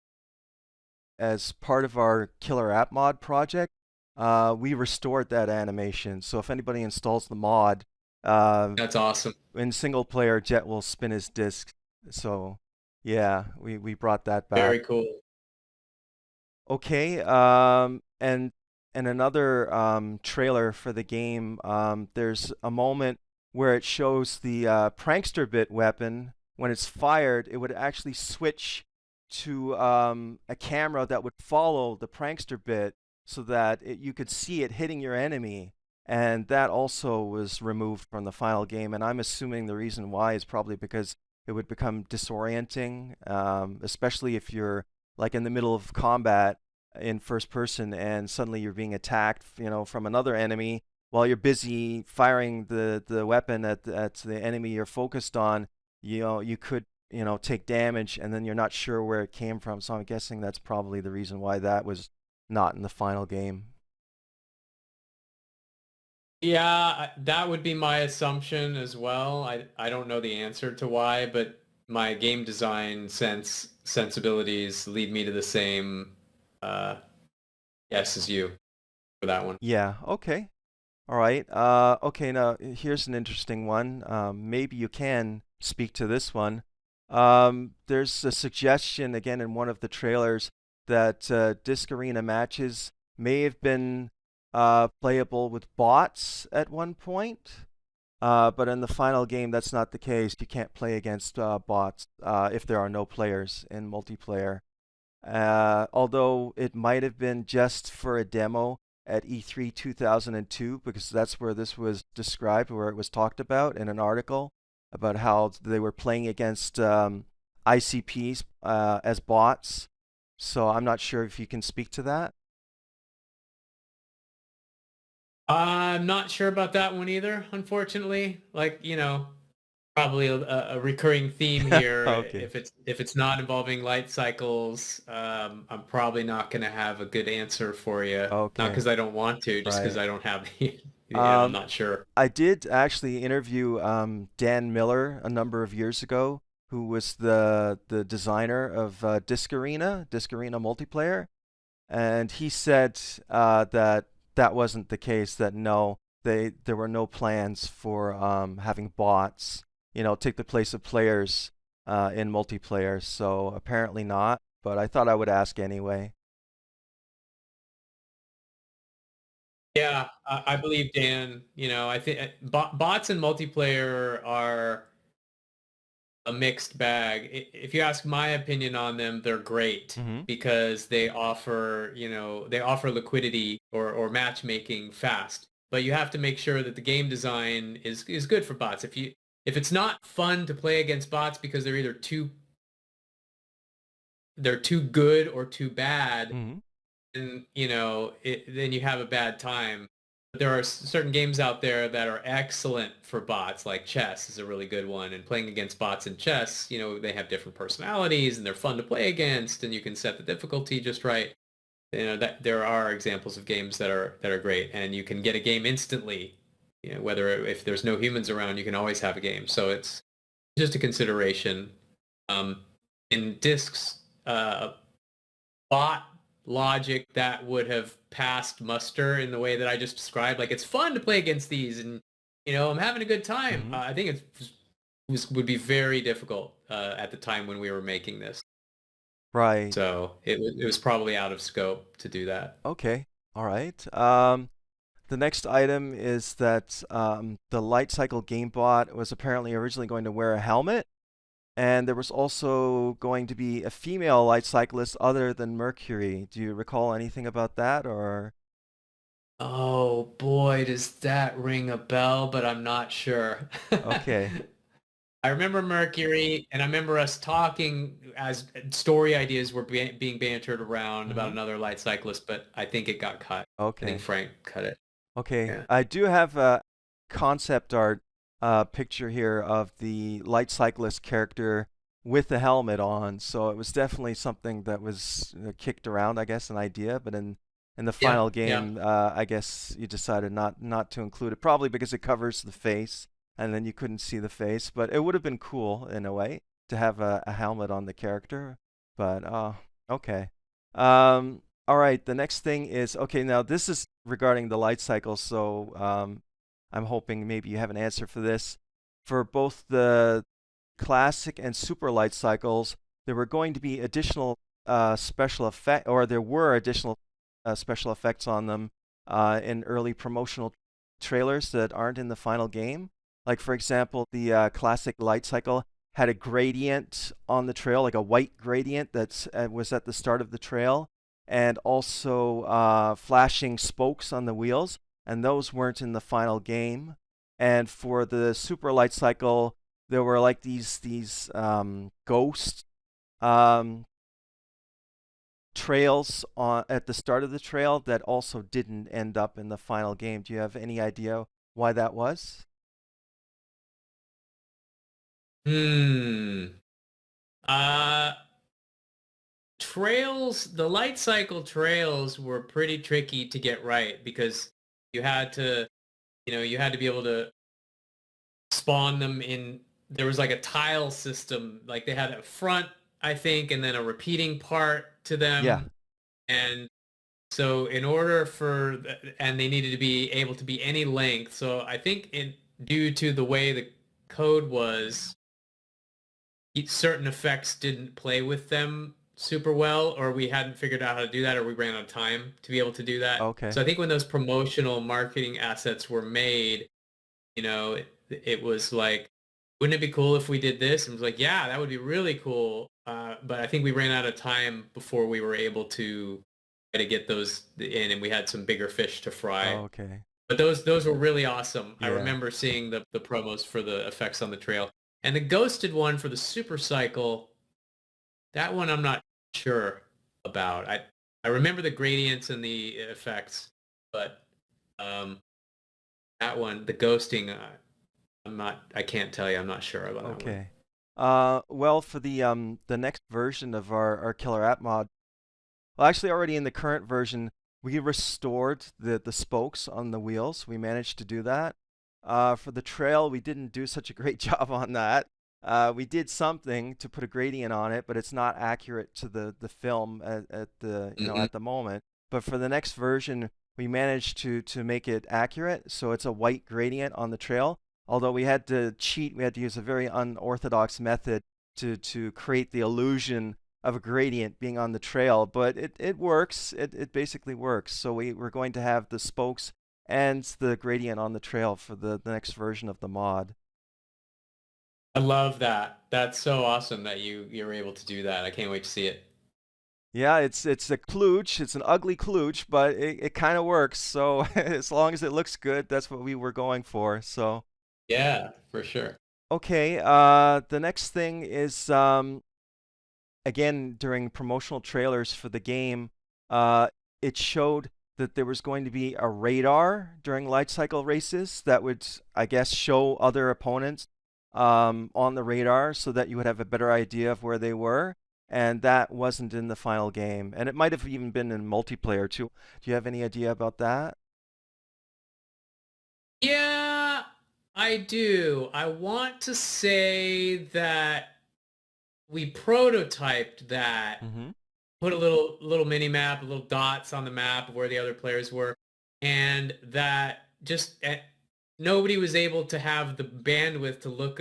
S1: as part of our Killer App mod project, we restored that animation. So if anybody installs the mod,
S2: That's awesome.
S1: in single player, Jet will spin his disc. So yeah, we brought that back.
S2: Very cool.
S1: Okay, and another trailer for the game, there's a moment where it shows the prankster bit weapon. When it's fired, it would actually switch to a camera that would follow the prankster bit so that you could see it hitting your enemy. And that also was removed from the final game. And I'm assuming the reason why is probably because it would become disorienting, especially if you're like in the middle of combat in first person and suddenly you're being attacked, from another enemy while you're busy firing the weapon at the enemy you're focused on. You could, take damage and then you're not sure where it came from. So I'm guessing that's probably the reason why that was not in the final game.
S2: Yeah, that would be my assumption as well. I don't know the answer to why, but my game design sensibilities lead me to the same yes as you for that one.
S1: Yeah, okay. All right. Okay, now here's an interesting one. Maybe you can speak to this one. There's a suggestion again in one of the trailers that Disc Arena matches may have been playable with bots at one point, but in the final game, that's not the case. You can't play against bots if there are no players in multiplayer. Although it might have been just for a demo at E3 2002, because that's where this was described, where it was talked about in an article about how they were playing against ICPs as bots. So I'm not sure if you can speak to that.
S2: I'm not sure about that one either, unfortunately. Like, probably a recurring theme here.
S1: Okay.
S2: If it's not involving light cycles, I'm probably not going to have a good answer for you. Not
S1: Okay.
S2: because I don't want to, just because
S1: Right.
S2: I don't have the, I'm
S1: Um,
S2: not sure.
S1: I did actually interview Dan Miller a number of years ago, who was the designer of Disc Arena multiplayer, and he said that that wasn't the case. That no, there were no plans for having bots, take the place of players in multiplayer. So apparently not. But I thought I would ask anyway.
S2: Yeah, I believe Dan. I think bots and multiplayer are a mixed bag. If you ask my opinion on them, they're great
S1: Mm-hmm.
S2: because they offer liquidity or matchmaking fast. But you have to make sure that the game design is good for bots. If it's not fun to play against bots because they're too good or too bad,
S1: Mm-hmm.
S2: then then you have a bad time. But there are certain games out there that are excellent for bots, like chess is a really good one. And playing against bots in chess, they have different personalities and they're fun to play against, and you can set the difficulty just right. That there are examples of games that are great, and you can get a game instantly. Whether if there's no humans around, you can always have a game. So it's just a consideration. In discs, bot logic that would have passed muster in the way that I just described. Like, it's fun to play against these, and I'm having a good time.
S1: Mm-hmm.
S2: I think would be very difficult at the time when we were making this.
S1: Right.
S2: So it was probably out of scope to do that.
S1: Okay. All right. The next item is that the Light Cycle GameBot was apparently originally going to wear a helmet, and there was also going to be a female light cyclist other than Mercury. Do you recall anything about that, or?
S2: Oh boy, does that ring a bell, but I'm not sure.
S1: Okay.
S2: I remember Mercury, and I remember us talking as story ideas were being bantered around about
S1: Mm-hmm.
S2: another light cyclist, but I think it got cut. I think
S1: Okay.
S2: Frank cut it.
S1: Okay.
S2: Yeah.
S1: I do have a concept art picture here of the light cyclist character with the helmet on, so it was definitely something that was kicked around, I guess, an idea, but in the
S2: Yeah,
S1: final
S2: yeah.
S1: game, I guess you decided not to include it, probably because it covers the face, and then you couldn't see the face. But it would have been cool in a way to have a helmet on the character. But okay. All right. The next thing is okay. Now this is regarding the light cycle, so I'm hoping maybe you have an answer for this. For both the classic and super light cycles, there were going to be additional special effect, or there were additional special effects on them in early promotional trailers that aren't in the final game. Like for example, the classic light cycle had a gradient on the trail, like a white gradient that was at the start of the trail, and also flashing spokes on the wheels, and those weren't in the final game. And for the super light cycle, there were like these ghost um, trails at the start of the trail that also didn't end up in the final game. Do you have any idea why that was?
S2: Hmm. Uh, the light cycle trails were pretty tricky to get right because you had to, you had to be able to spawn them in. There was like a tile system, like they had a front, I think, and then a repeating part to
S1: Yeah.
S2: them. And so in order for, and they needed to be able to be any length. So I think due to the way the code was, certain effects didn't play with them super well, or we hadn't figured out how to do that, or we ran out of time to be able to do that.
S1: Okay.
S2: So I think when those promotional marketing assets were made, it was like, wouldn't it be cool if we did this? And it was like, yeah, that would be really cool. But I think we ran out of time before we were able to try to get those in, and we had some bigger fish to fry.
S1: Okay.
S2: But those were really awesome. I
S1: Yeah.
S2: remember seeing the promos for the effects on the trail. And the ghosted one for the super cycle, that one I'm not sure about. I remember the gradients and the effects, but that one, the ghosting, I can't tell you. I'm not sure about that one.
S1: Okay. Well, for the next version of our killer app mod, well, actually, already in the current version, we restored the spokes on the wheels. We managed to do that. For the trail, we didn't do such a great job on that. We did something to put a gradient on it, but it's not accurate to the film at the
S2: Hmm.
S1: at the moment. But for the next version, we managed to make it accurate, so it's a white gradient on the trail. Although we had to cheat, we had to use a very unorthodox method to create the illusion of a gradient being on the trail, but it works. It basically works. So we're going to have the spokes and the gradient on the trail for the next version of the mod.
S2: I love that. That's so awesome that you're able to do that. I can't wait to see it.
S1: Yeah, it's a klooch. It's an ugly klooch, but it kind of works. So as long as it looks good, that's what we were going for. So
S2: Yeah, for sure.
S1: okay, the next thing is again during promotional trailers for the game, it showed that there was going to be a radar during light cycle races that would, I guess, show other opponents on the radar so that you would have a better idea of where they were. And that wasn't in the final game. And it might have even been in multiplayer too. Do you have any idea about that?
S2: Yeah, I do. I want to say that we prototyped that
S1: Mm-hmm.
S2: put a little mini map, little dots on the map of where the other players were, and that just nobody was able to have the bandwidth to look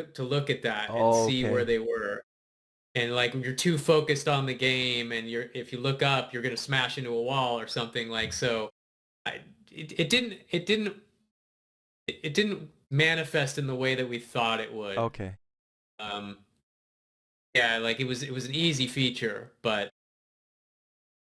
S2: at that and
S1: Oh,
S2: see where
S1: okay.
S2: they were. And like you're too focused on the game, and if you look up, you're gonna smash into a wall or something like so. I, it didn't manifest in the way that we thought it would.
S1: Okay.
S2: Um, yeah, like it was an easy feature, but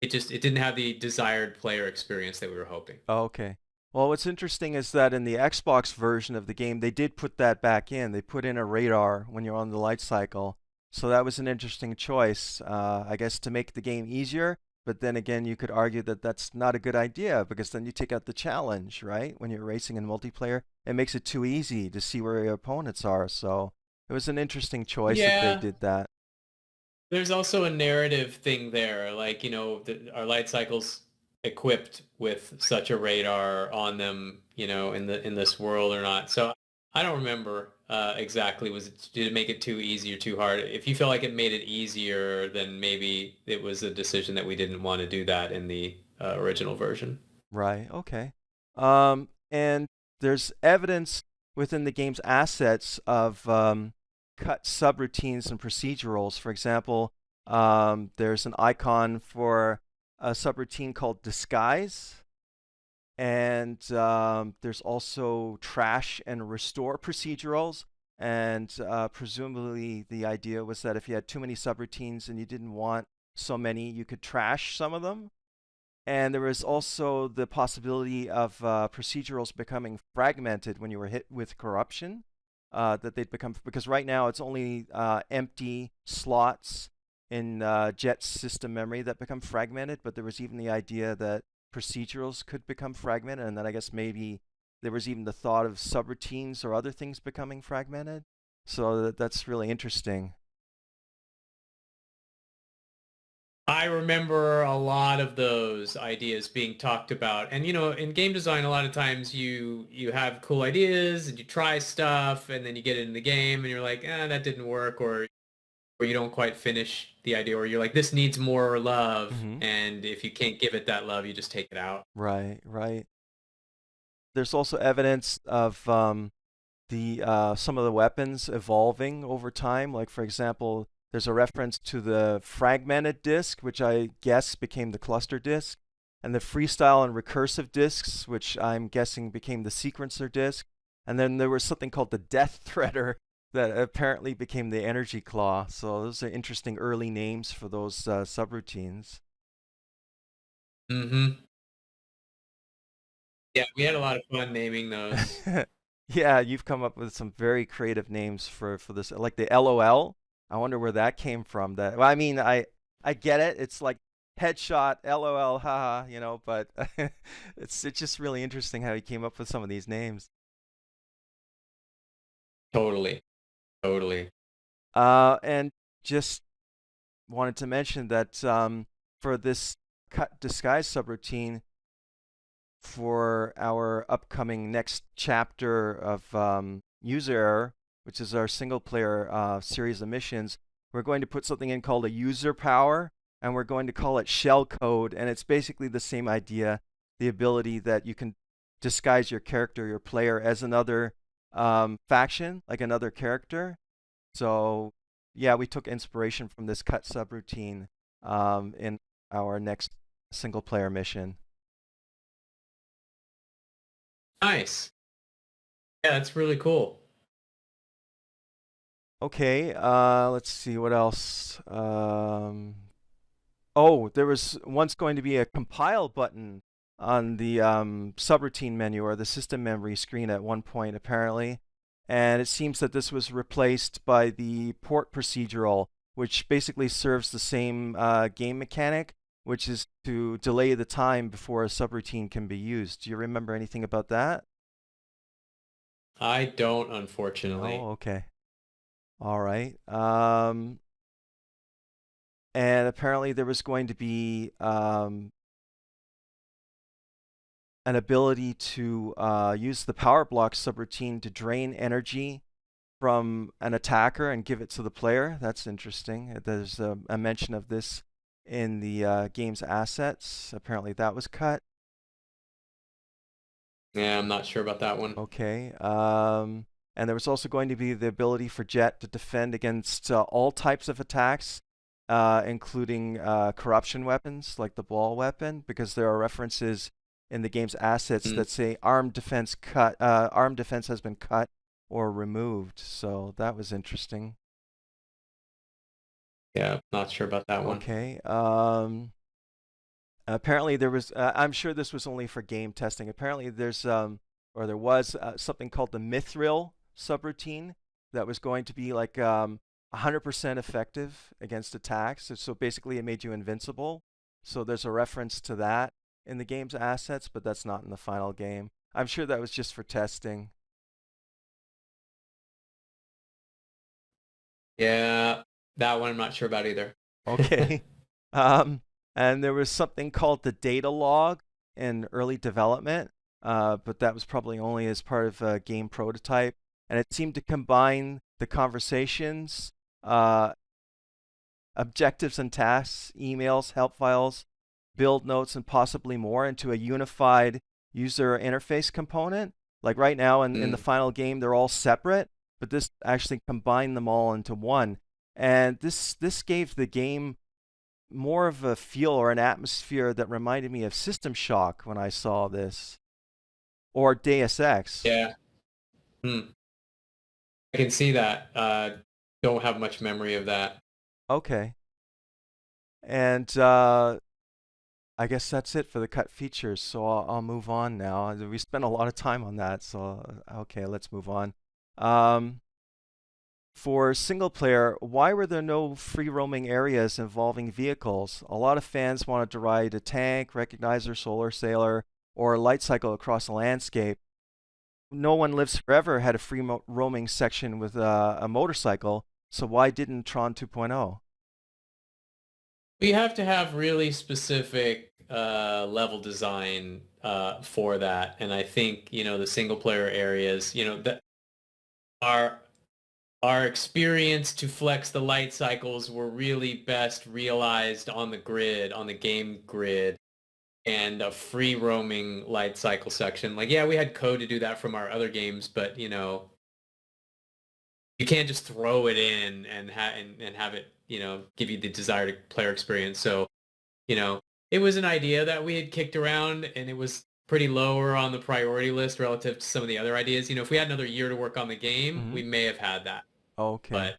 S2: it didn't have the desired player experience that we were hoping.
S1: Okay. Well, what's interesting is that in the Xbox version of the game, they did put that back in. They put in a radar when you're on the light cycle. So that was an interesting choice, I guess, to make the game easier. But then again, you could argue that that's not a good idea because then you take out the challenge, right? When you're racing in multiplayer, it makes it too easy to see where your opponents are. So it was an interesting choice that they
S2: Yeah,
S1: did that.
S2: there's also a narrative thing there, like our light cycles equipped with such a radar on them, in this world or not. So I don't remember exactly. Did it make it too easy or too hard? If you feel like it made it easier, then maybe it was a decision that we didn't want to do that in the original version.
S1: Right. Okay. And there's evidence within the game's assets of cut subroutines and procedurals. For example, there's an icon for a subroutine called disguise, and there's also trash and restore procedurals. And presumably, the idea was that if you had too many subroutines and you didn't want so many, you could trash some of them. And there was also the possibility of procedurals becoming fragmented when you were hit with corruption, that they'd become, because right now it's only empty slots in JET's system memory that become fragmented, but there was even the idea that procedurals could become fragmented, and then I guess maybe there was even the thought of subroutines or other things becoming fragmented. So that's really interesting.
S2: I remember a lot of those ideas being talked about. And in game design, a lot of times you have cool ideas and you try stuff and then you get it in the game and you're like, that didn't work, or you don't quite finish the idea, or you're like, this needs more love.
S1: Hmm.
S2: And if you can't give it that love, you just take it out.
S1: Right, right. There's also evidence of the some of the weapons evolving over time. Like for example, there's a reference to the fragmented disk, which I guess became the cluster disk, and the freestyle and recursive disks, which I'm guessing became the sequencer disk. And then there was something called the death threader that apparently became the energy claw. So those are interesting early names for those subroutines.
S2: Mm-hmm. Yeah, we had a lot of fun naming those.
S1: Yeah, you've come up with some very creative names for this, like the LOL. I wonder where that came from. That well, I mean, I get it. It's like headshot, LOL, haha, but it's just really interesting how he came up with some of these names.
S2: Totally. Totally.
S1: And just wanted to mention that for this cut disguise subroutine, for our upcoming next chapter of user error, which is our single player series of missions, we're going to put something in called a user power, and we're going to call it shell code. And it's basically the same idea, the ability that you can disguise your character, your player, as another faction, like another character. So yeah, we took inspiration from this cut subroutine in our next single player mission.
S2: Nice. Yeah, that's really cool.
S1: Okay, let's see what else. Oh, there was once going to be a compile button on the subroutine menu or the system memory screen at one point, apparently. And it seems that this was replaced by the port procedural, which basically serves the same game mechanic, which is to delay the time before a subroutine can be used. Do you remember anything about that?
S2: I don't, unfortunately.
S1: Oh, okay. All right. And apparently there was going to be an ability to use the power block subroutine to drain energy from an attacker and give it to the player. That's interesting. There's a mention of this in the game's assets. Apparently that was cut.
S2: Yeah, I'm not sure about that one.
S1: Okay. And there was also going to be the ability for Jet to defend against all types of attacks, including corruption weapons like the ball weapon, because there are references in the game's assets
S2: Mm,
S1: that say armed defense has been cut or removed. So that was interesting.
S2: yeah, not sure about that one.
S1: Okay. Apparently there was, I'm sure this was only for game testing. Apparently there was something called the Mithril subroutine that was going to be like 100% effective against attacks. So basically it made you invincible. So there's a reference to that in the game's assets, but that's not in the final game. I'm sure that was just for testing.
S2: Yeah, that one I'm not sure about either.
S1: Okay. Um, and there was something called the data log in early development, but that was probably only as part of a game prototype. And it seemed to combine the conversations, uh, objectives and tasks, emails, help files, build notes, and possibly more into a unified user interface component. Like right now in the
S2: Mm,
S1: final game, they're all separate, but this actually combined them all into one. And this gave the game more of a feel or an atmosphere that reminded me of System Shock when I saw this, or Deus Ex.
S2: yeah. Mm, I can see that. Don't have much memory of that.
S1: Okay. And I guess that's it for the cut features, so I'll move on now. We spent a lot of time on that, so okay, let's move on. Um, for single player, why were there no free roaming areas involving vehicles? A lot of fans wanted to ride a tank, recognizer, solar sailor, or a light cycle across the landscape. No One Lives Forever had a free roaming section with a motorcycle, so why didn't TRON 2.0?
S2: We have to have really specific level design for that, and I think the single player areas, that our experience to flex the light cycles were really best realized on the grid, on the game grid, and a free roaming light cycle section. Like, yeah, we had code to do that from our other games, but you can't just throw it in and have it, give you the desired player experience. So, you know, it was an idea that we had kicked around, and it was pretty lower on the priority list relative to some of the other ideas. If we had another year to work on the game,
S1: Mm-hmm.
S2: we may have had that,
S1: Okay.
S2: but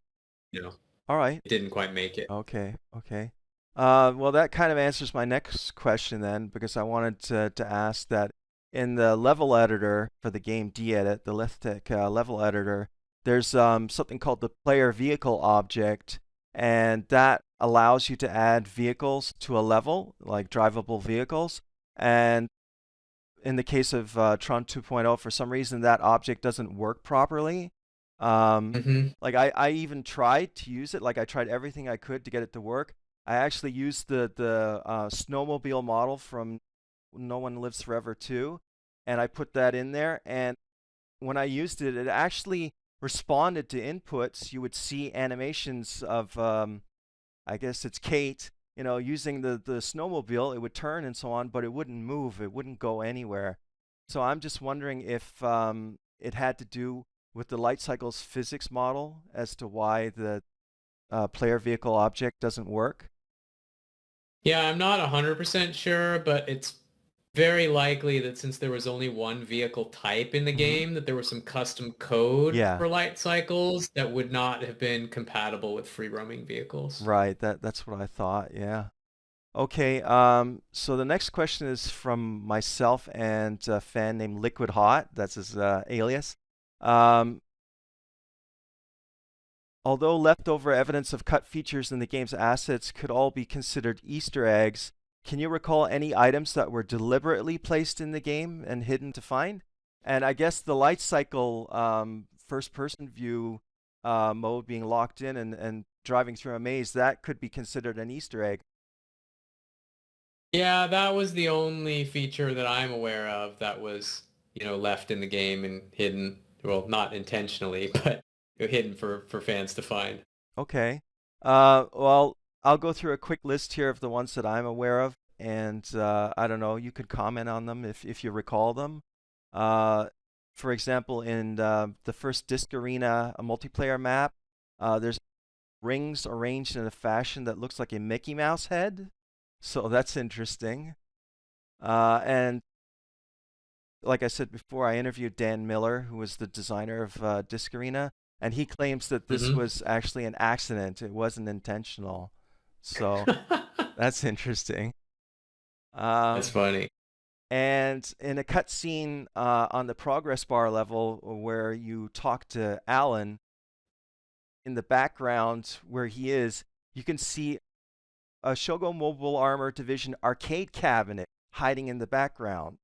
S2: you know,
S1: All right.
S2: it didn't quite make it.
S1: Okay. Okay. Well, that kind of answers my next question then, because I wanted to ask that in the level editor for the game gedit, the Lithic level editor, there's something called the player vehicle object, and that allows you to add vehicles to a level, like drivable vehicles. And in the case of TRON 2.0, for some reason that object doesn't work properly.
S2: Hmm.
S1: Like I even tried to use it. Like I tried everything I could to get it to work. I actually used the snowmobile model from No One Lives Forever 2, and I put that in there. And when I used it, it actually responded to inputs. You would see animations of I guess it's Kate, using the snowmobile. It would turn and so on, but it wouldn't move. It wouldn't go anywhere. So I'm just wondering if it had to do with the light cycle's physics model as to why the player vehicle object doesn't work.
S2: Yeah, I'm not 100% sure, but it's very likely that since there was only one vehicle type in the
S1: Hmm.
S2: game, that there was some custom code
S1: Yeah,
S2: for light cycles that would not have been compatible with free roaming vehicles.
S1: right. That's what I thought. Yeah. Okay. So the next question is from myself and a fan named Liquid Hot. That's his alias. Um, Although leftover evidence of cut features in the game's assets could all be considered Easter eggs, can you recall any items that were deliberately placed in the game and hidden to find? And I guess the light cycle first person view mode being locked in and driving through a maze, that could be considered an Easter egg.
S2: Yeah, that was the only feature that I'm aware of that was, left in the game and hidden. Well, not intentionally, but hidden for fans to find.
S1: Okay. Well, I'll go through a quick list here of the ones that I'm aware of, and I don't know, you could comment on them if you recall them. For example, in the first Disc Arena, a multiplayer map, there's rings arranged in a fashion that looks like a Mickey Mouse head, so that's interesting. And like I said before, I interviewed Dan Miller, who was the designer of Disc Arena, and he claims that this was actually an accident. It wasn't intentional. So that's interesting.
S2: That's funny.
S1: And in a cutscene on the progress bar level where you talk to Alan, in the background where he is, you can see a Shogo Mobile Armor Division arcade cabinet hiding in the background.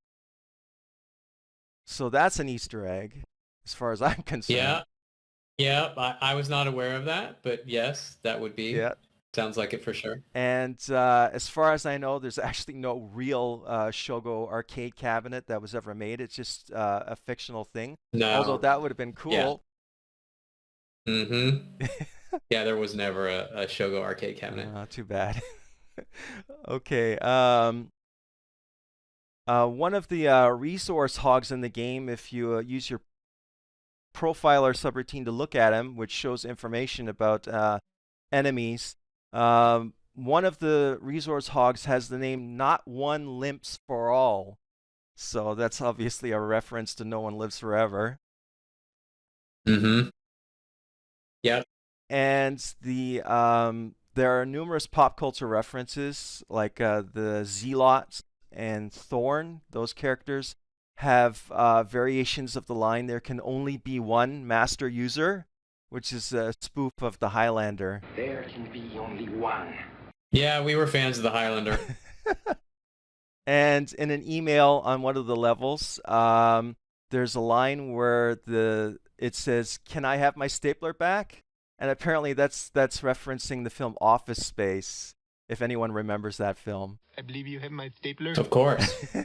S1: So that's an Easter egg, as far as I'm concerned.
S2: Yeah. I was not aware of that, but yes, that would be.
S1: Yeah.
S2: Sounds like it for sure.
S1: And as far as I know, there's actually no real Shogo arcade cabinet that was ever made. It's just a fictional thing.
S2: No.
S1: Although that would have been cool.
S2: Yeah. Yeah, there was never a Shogo arcade cabinet.
S1: Too bad. Okay. One of the resource hogs in the game, if you use your profiler subroutine to look at him, which shows information about enemies, one of the resource hogs has the name Not One Limps for All. So that's obviously a reference to No One Lives Forever.
S2: Yep.
S1: And there are numerous pop culture references, like the Zealots and Thorne. Those characters have variations of the line, "There can only be one master user," which is a spoof of the Highlander.
S3: There can be only one.
S2: Yeah, we were fans of the Highlander.
S1: And in an email on one of the levels, there's a line where it says, "Can I have my stapler back?" And apparently that's referencing the film Office Space, if anyone remembers that film.
S3: I believe you have my stapler.
S2: Of course.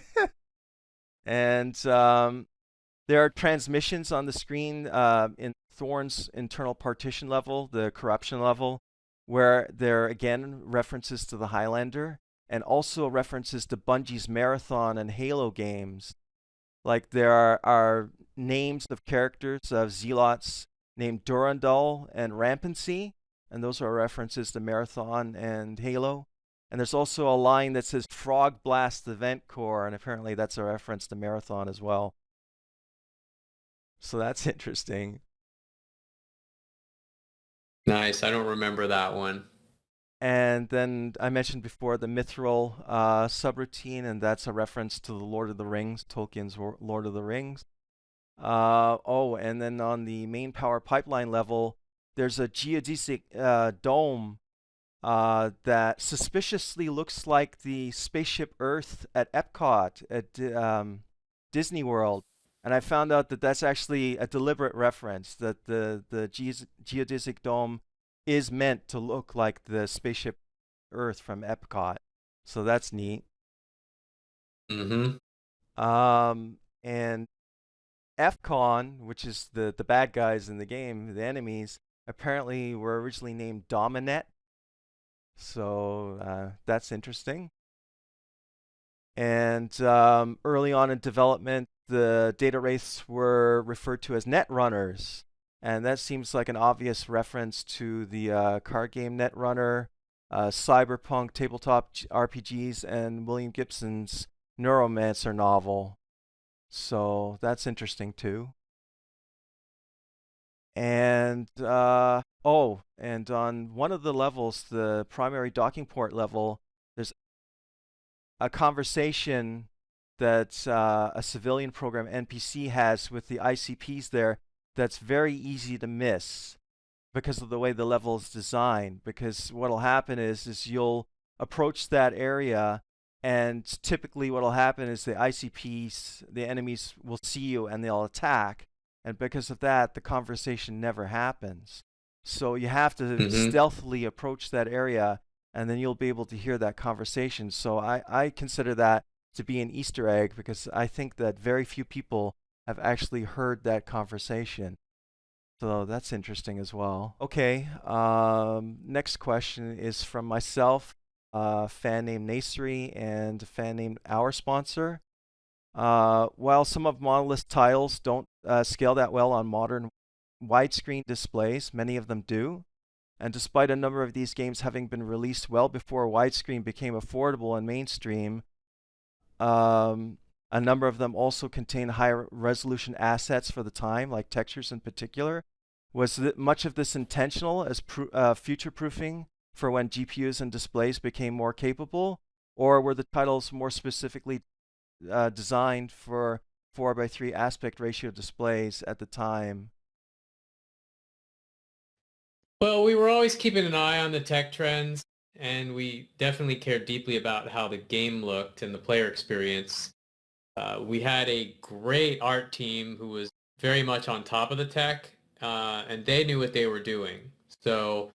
S1: And there are transmissions on the screen in Thorne's internal partition level, the corruption level, where there are again references to the Highlander and also references to Bungie's Marathon and Halo games. Like there are names of characters of Zealots named Durandal and Rampancy, and those are references to Marathon and Halo. And there's also a line that says Frog Blast Event Core, and apparently that's a reference to Marathon as well. So that's interesting.
S2: Nice. I don't remember that one.
S1: And then I mentioned before the Mithril subroutine, and that's a reference to the Lord of the Rings, Tolkien's Lord of the Rings. And then on the main power pipeline level, there's a geodesic dome that suspiciously looks like the spaceship Earth at Epcot at Disney World. And I found out that that's actually a deliberate reference, that the geodesic dome is meant to look like the spaceship Earth from Epcot. So that's neat.
S2: Mm-hmm.
S1: And FCON, which is the bad guys in the game, the enemies, apparently were originally named Dominet. So that's interesting. And early on in development, the data wraiths were referred to as Netrunners. And that seems like an obvious reference to the card game Netrunner, cyberpunk tabletop RPGs, and William Gibson's Neuromancer novel. So that's interesting too. And and on one of the levels, the primary docking port level, there's a conversation that a civilian program NPC has with the ICPs there that's very easy to miss because of the way the level is designed. Because what'll happen is you'll approach that area, and typically what'll happen is the ICPs, the enemies, will see you and they'll attack. And because of that, the conversation never happens. So you have to stealthily approach that area, and then you'll be able to hear that conversation. So I consider that to be an Easter egg, because I think that very few people have actually heard that conversation. So that's interesting as well. Okay, next question is from myself, a fan named Nasri, and a fan named Our Sponsor. While some of Monolith's titles don't scale that well on modern widescreen displays, many of them do. And despite a number of these games having been released well before widescreen became affordable and mainstream, a number of them also contain higher resolution assets for the time, like textures in particular. Was much of this intentional as future-proofing for when GPUs and displays became more capable, or were the titles more specifically designed for 4:3 aspect ratio displays at the time?
S2: Well, we were always keeping an eye on the tech trends, and we definitely cared deeply about how the game looked and the player experience. We had a great art team who was very much on top of the tech, and they knew what they were doing. So,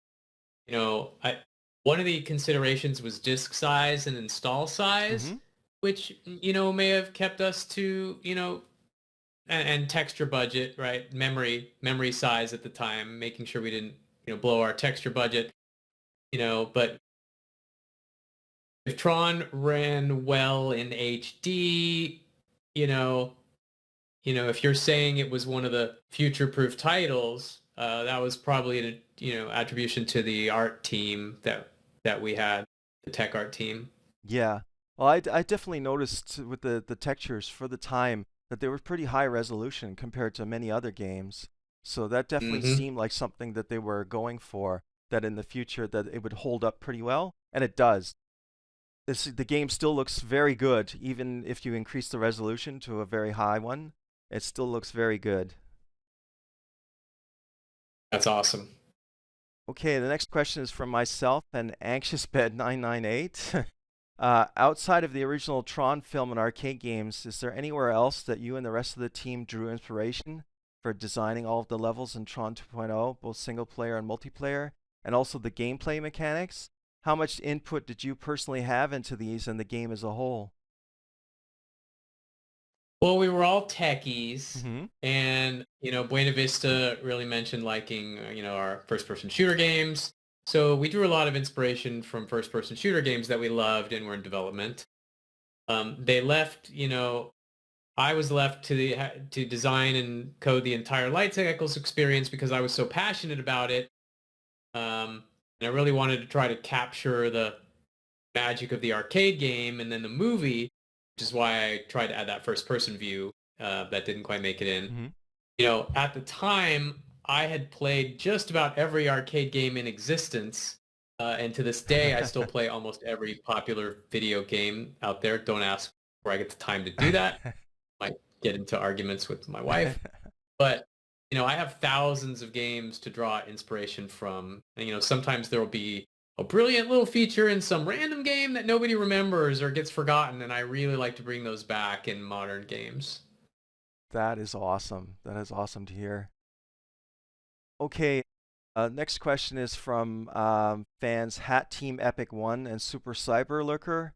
S2: one of the considerations was disk size and install size, which, may have kept us to, and texture budget, right? Memory size at the time, making sure we didn't, blow our texture budget, but if Tron ran well in HD, if you're saying it was one of the future-proof titles, that was probably an attribution to the art team that we had, the tech art team.
S1: Yeah. Well, I definitely noticed with the textures for the time that they were pretty high resolution compared to many other games. So that definitely seemed like something that they were going for, that in the future that it would hold up pretty well, and it does. The game still looks very good, even if you increase the resolution to a very high one. It still looks very good.
S2: That's awesome.
S1: Okay, the next question is from myself and AnxiousBed998. Outside of the original Tron film and arcade games, is there anywhere else that you and the rest of the team drew inspiration for designing all of the levels in TRON 2.0, both single player and multiplayer, and also the gameplay mechanics? How much input did you personally have into these and the game as a whole?
S2: Well, we were all techies, and Buena Vista really mentioned liking our first-person shooter games. So we drew a lot of inspiration from first-person shooter games that we loved and were in development. They left, I was left to design and code the entire light cycles experience because I was so passionate about it, and I really wanted to try to capture the magic of the arcade game and then the movie, which is why I tried to add that first-person view that didn't quite make it in. At the time, I had played just about every arcade game in existence, and to this day, I still play almost every popular video game out there. Don't ask where I get the time to do that. Might get into arguments with my wife. But, I have thousands of games to draw inspiration from. And, sometimes there will be a brilliant little feature in some random game that nobody remembers or gets forgotten, and I really like to bring those back in modern games.
S1: That is awesome. That is awesome to hear. Okay, next question is from fans Hat Team Epic 1 and Super Cyber Lurker.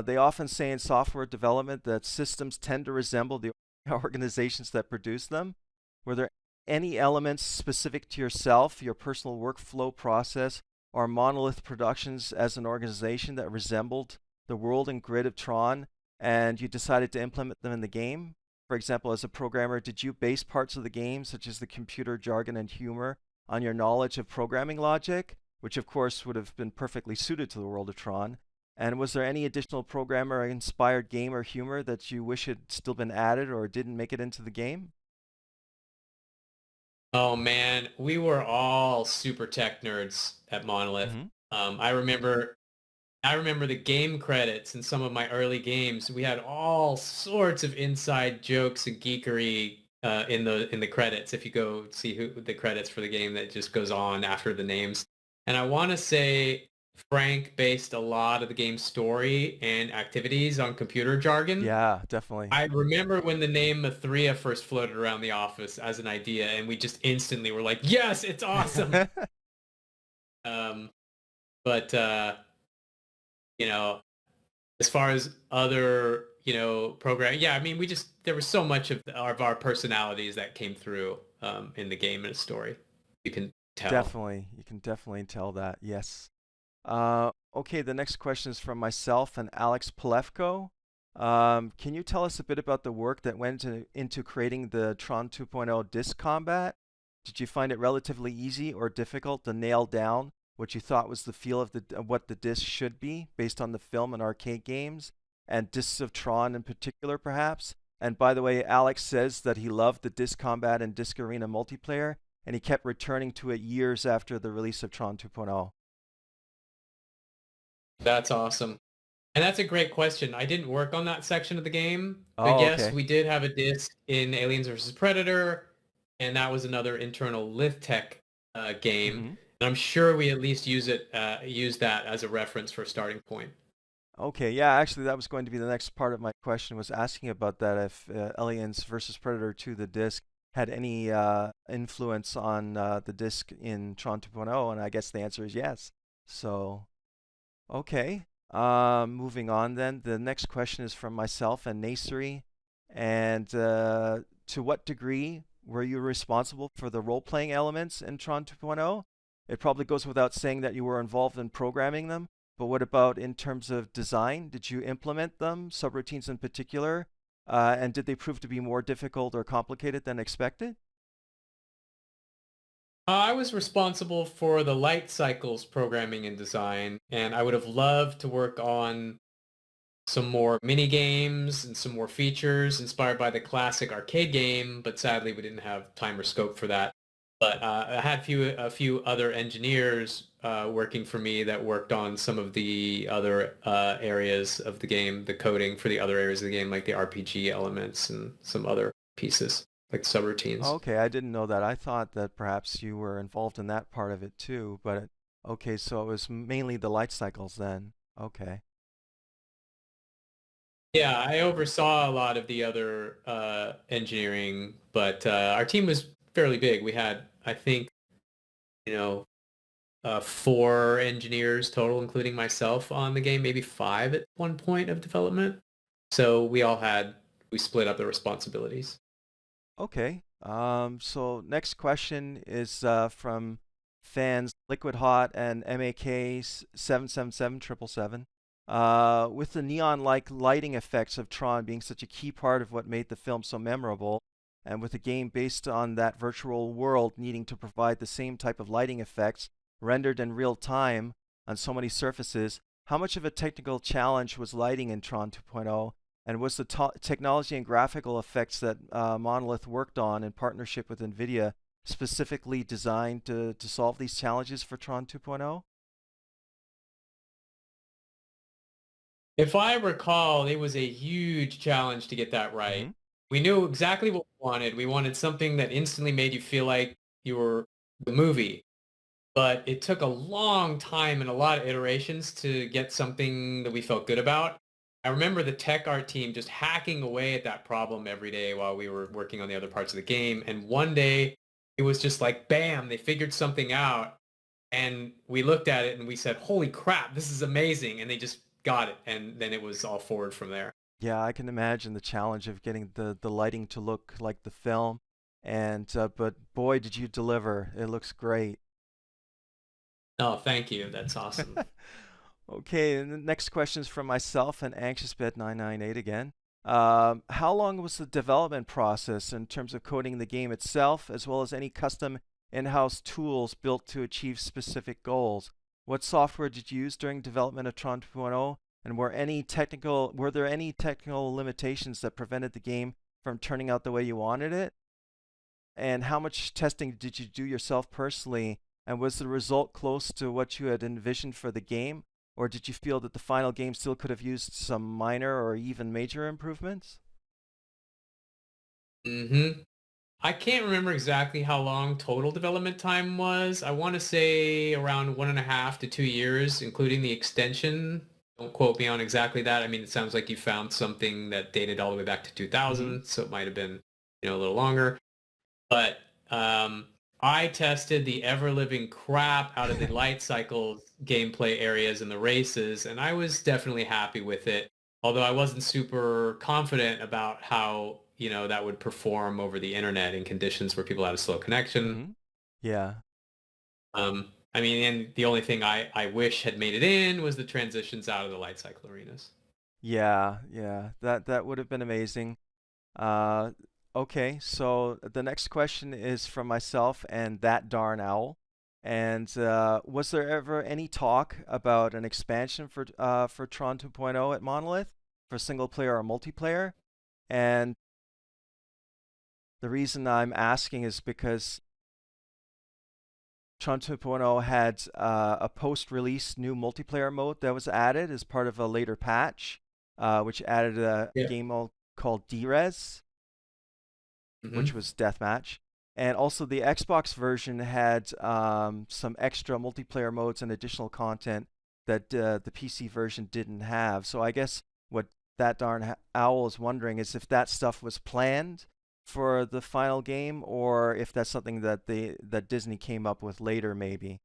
S1: They often say in software development that systems tend to resemble the organizations that produce them. Were there any elements specific to yourself, your personal workflow process, or Monolith Productions as an organization that resembled the world and grid of Tron, and you decided to implement them in the game? For example, as a programmer, did you base parts of the game, such as the computer jargon and humor, on your knowledge of programming logic, which of course would have been perfectly suited to the world of Tron? And was there any additional programmer-inspired game or humor that you wish had still been added or didn't make it into the game?
S2: Oh man, we were all super tech nerds at Monolith. I remember the game credits in some of my early games. We had all sorts of inside jokes and geekery in the credits. If you go see the credits for the game, that just goes on after the names. And I want to say Frank based a lot of the game's story and activities on computer jargon.
S1: Yeah, definitely.
S2: I remember when the name Mathria first floated around the office as an idea, and we just instantly were like, yes, it's awesome. But as far as other, program. Yeah, I mean, there was so much of our personalities that came through in the game and the story. You can tell.
S1: Definitely. You can definitely tell that. Yes. Okay, the next question is from myself and Alex Palefko. Can you tell us a bit about the work that went into creating the TRON 2.0 disc combat? Did you find it relatively easy or difficult to nail down what you thought was the feel of what the disc should be based on the film and arcade games and discs of TRON in particular, perhaps? And by the way, Alex says that he loved the disc combat and disc arena multiplayer, and he kept returning to it years after the release of TRON 2.0.
S2: That's awesome. And that's a great question. I didn't work on that section of the game, but
S1: Oh,
S2: yes,
S1: okay.
S2: we did have a disc in Aliens vs. Predator, and that was another internal Lithtech game.
S1: Mm-hmm.
S2: And I'm sure we at least use that as a reference for a starting point.
S1: Okay, yeah, actually, that was going to be the next part of my question, was asking about that, if Aliens versus Predator 2, the disc, had any influence on the disc in TRON 2.0, and I guess the answer is yes. So, okay. Moving on then. The next question is from myself and Nasiri. And to what degree were you responsible for the role-playing elements in TRON 2.0? It probably goes without saying that you were involved in programming them, but what about in terms of design? Did you implement them, subroutines in particular? And did they prove to be more difficult or complicated than expected?
S2: I was responsible for the light cycles programming and design, and I would have loved to work on some more mini games and some more features inspired by the classic arcade game, but sadly we didn't have time or scope for that. But I had a few other engineers working for me that worked on some of the other areas of the game, the coding for the other areas of the game, like the RPG elements and some other pieces, like subroutines.
S1: Okay, I didn't know that. I thought that perhaps you were involved in that part of it too, but okay, so it was mainly the light cycles then. Okay.
S2: Yeah, I oversaw a lot of the other engineering, but our team was fairly big. We had, I think, you know, 4 engineers total, including myself on the game, maybe 5 at one point of development. So we split up the responsibilities.
S1: Okay. So next question is from fans Liquid Hot and MAK 777 with the neon-like lighting effects of Tron being such a key part of what made the film so memorable, and with a game based on that virtual world needing to provide the same type of lighting effects rendered in real time on so many surfaces, how much of a technical challenge was lighting in TRON 2.0? And was the technology and graphical effects that Monolith worked on in partnership with NVIDIA specifically designed to solve these challenges for TRON 2.0?
S2: If I recall, it was a huge challenge to get that right.
S1: Mm-hmm.
S2: We knew exactly what we wanted. We wanted something that instantly made you feel like you were the movie. But it took a long time and a lot of iterations to get something that we felt good about. I remember the tech art team just hacking away at that problem every day while we were working on the other parts of the game. And one day it was just like, bam, they figured something out. And we looked at it and we said, holy crap, this is amazing. And they just got it. And then it was all forward from there.
S1: Yeah, I can imagine the challenge of getting the lighting to look like the film. And but boy, did you deliver. It looks great.
S2: Oh, thank you. That's awesome.
S1: Okay, and the next question is from myself and AnxiousBed998 again. How long was the development process in terms of coding the game itself, as well as any custom in-house tools built to achieve specific goals? What software did you use during development of TRON 2.0, and were there any technical limitations that prevented the game from turning out the way you wanted it? And how much testing did you do yourself personally? And was the result close to what you had envisioned for the game? Or did you feel that the final game still could have used some minor or even major improvements?
S2: Mm-hmm. I can't remember exactly how long total development time was. I want to say around 1.5 to 2 years, including the extension. Don't quote me on exactly that. I mean, it sounds like you found something that dated all the way back to 2000, so it might have been, a little longer. But I tested the ever-living crap out of the light cycles gameplay areas and the races, and I was definitely happy with it. although I wasn't super confident about how, that would perform over the internet in conditions where people had a slow connection.
S1: Mm-hmm. Yeah.
S2: I mean, and the only thing I wish had made it in was the transitions out of the light cycle arenas.
S1: Yeah, yeah. That would have been amazing. Uh, okay, so the next question is from myself and that darn owl. And was there ever any talk about an expansion for TRON 2.0 at Monolith for single player or multiplayer? And the reason I'm asking is because TRON 2.0 had a post-release new multiplayer mode that was added as part of a later patch, which added a
S2: Yeah.
S1: game mode called DRes, which was deathmatch. And also the Xbox version had some extra multiplayer modes and additional content that the PC version didn't have. So I guess what that darn owl is wondering is if that stuff was planned for the final game, or if that's something that Disney came up with later, maybe.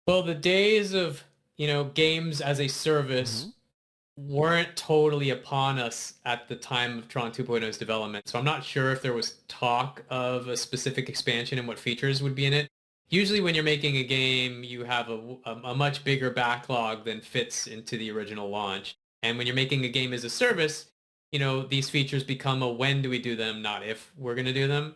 S2: Well, the days of, games as a
S1: Mm-hmm.
S2: service weren't totally upon us at the time of TRON 2.0's development. So I'm not sure if there was talk of a specific expansion and what features would be in it. Usually when you're making a game, you have a much bigger backlog than fits into the original launch. And when you're making a game as a service, these features become a when do we do them, not if we're going to do them.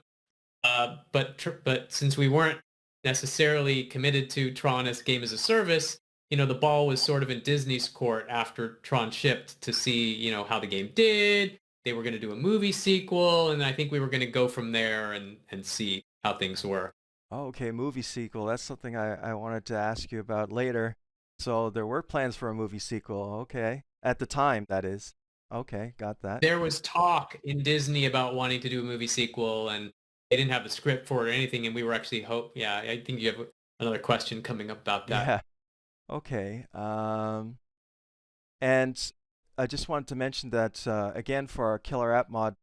S2: But since we weren't necessarily committed to Tron as game as a service, the ball was sort of in Disney's court after Tron shipped to see, how the game did. They were going to do a movie sequel, and I think we were going to go from there and see how things were.
S1: Oh, okay, movie sequel. That's something I wanted to ask you about later. So there were plans for a movie sequel. Okay. At the time, that is. Okay, got that.
S2: There was talk in Disney about wanting to do a movie sequel, and they didn't have the script for it or anything, and we were actually yeah, I think you have another question coming up about that.
S1: Yeah. Okay. And I just wanted to mention that again for our Killer App mod,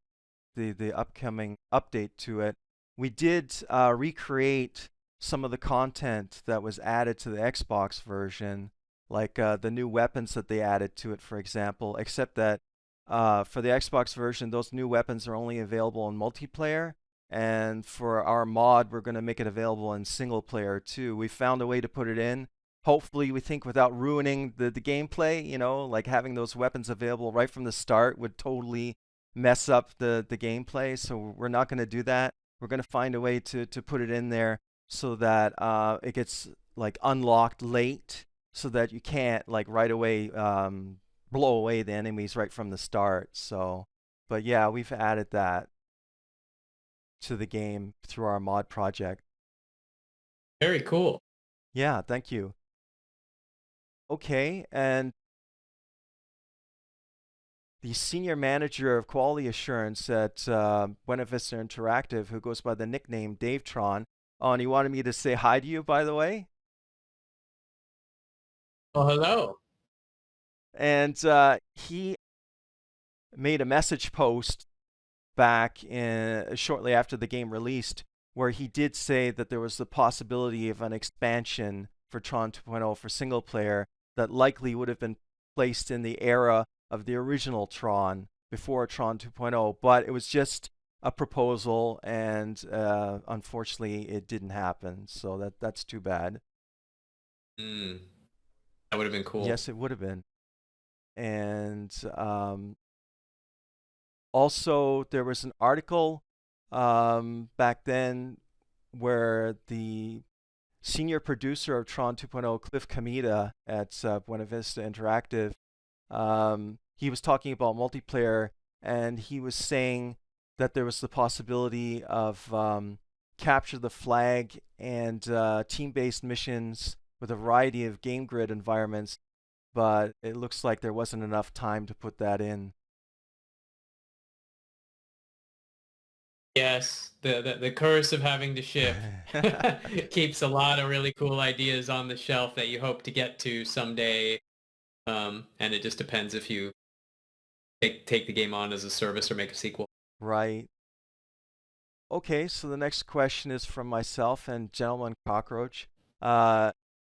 S1: the upcoming update to it, we did recreate some of the content that was added to the Xbox version, like the new weapons that they added to it, for example, except that for the Xbox version, those new weapons are only available in multiplayer. And for our mod, we're going to make it available in single player too. We found a way to put it in. Hopefully, we think without ruining the gameplay, like having those weapons available right from the start would totally mess up the gameplay. So we're not going to do that. We're going to find a way to put it in there so that it gets like unlocked late so that you can't like right away blow away the enemies right from the start. So, but yeah, we've added that to the game through our mod project.
S2: Very cool.
S1: Yeah, thank you. Okay, and the senior manager of quality assurance at Buena Vista Interactive, who goes by the nickname DaveTRON. Oh, and he wanted me to say hi to you, by the way.
S2: Well, hello.
S1: And he made a message post back shortly after the game released, where he did say that there was the possibility of an expansion for TRON 2.0 for single player that likely would have been placed in the era of the original TRON before TRON 2.0, but it was just a proposal, and unfortunately, it didn't happen. So that's too bad.
S2: That would have been cool.
S1: Yes, it would have been. And also, there was an article back then where the senior producer of TRON 2.0, Cliff Kamita at Buena Vista Interactive, he was talking about multiplayer, and he was saying that there was the possibility of capture the flag and team-based missions with a variety of game grid environments, but it looks like there wasn't enough time to put that in.
S2: Yes, the curse of having to ship keeps a lot of really cool ideas on the shelf that you hope to get to someday. And it just depends if you take the game on as a service or make a sequel.
S1: Right. Okay, so the next question is from myself and Gentleman Cockroach.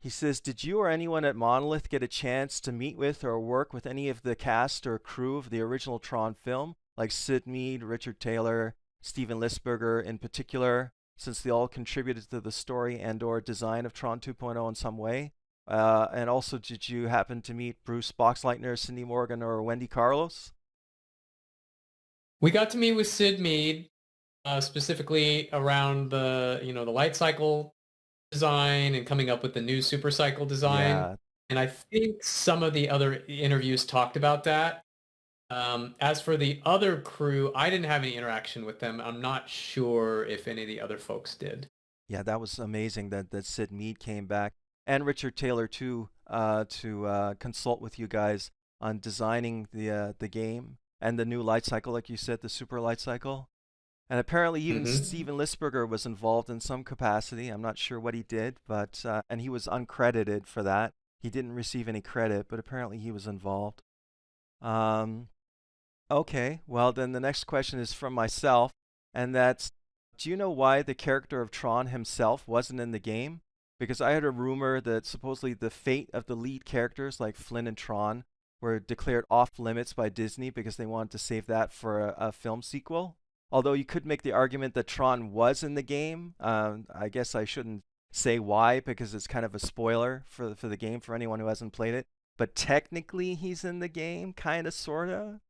S1: He says, did you or anyone at Monolith get a chance to meet with or work with any of the cast or crew of the original Tron film, like Sid Mead, Richard Taylor, Steven Lisberger in particular, since they all contributed to the story and or design of Tron 2.0 in some way? And also, did you happen to meet Bruce Boxleitner, Cindy Morgan, or Wendy Carlos?
S2: We got to meet with Sid Mead, specifically around the the light cycle design and coming up with the new super cycle design.
S1: Yeah.
S2: And I think some of the other interviews talked about that. As for the other crew, I didn't have any interaction with them. I'm not sure if any of the other folks did.
S1: Yeah, that was amazing that Sid Mead came back, and Richard Taylor too, to consult with you guys on designing the game and the new light cycle, like you said, the super light cycle. And apparently even Steven Lisberger was involved in some capacity. I'm not sure what he did, but and he was uncredited for that. He didn't receive any credit, but apparently he was involved. Okay, well then the next question is from myself, and that's, do you know why the character of Tron himself wasn't in the game? Because I heard a rumor that supposedly the fate of the lead characters like Flynn and Tron were declared off limits by Disney because they wanted to save that for a film sequel. Although you could make the argument that Tron was in the game. I guess I shouldn't say why because it's kind of a spoiler for the game for anyone who hasn't played it. But technically he's in the game, kind of, sort of.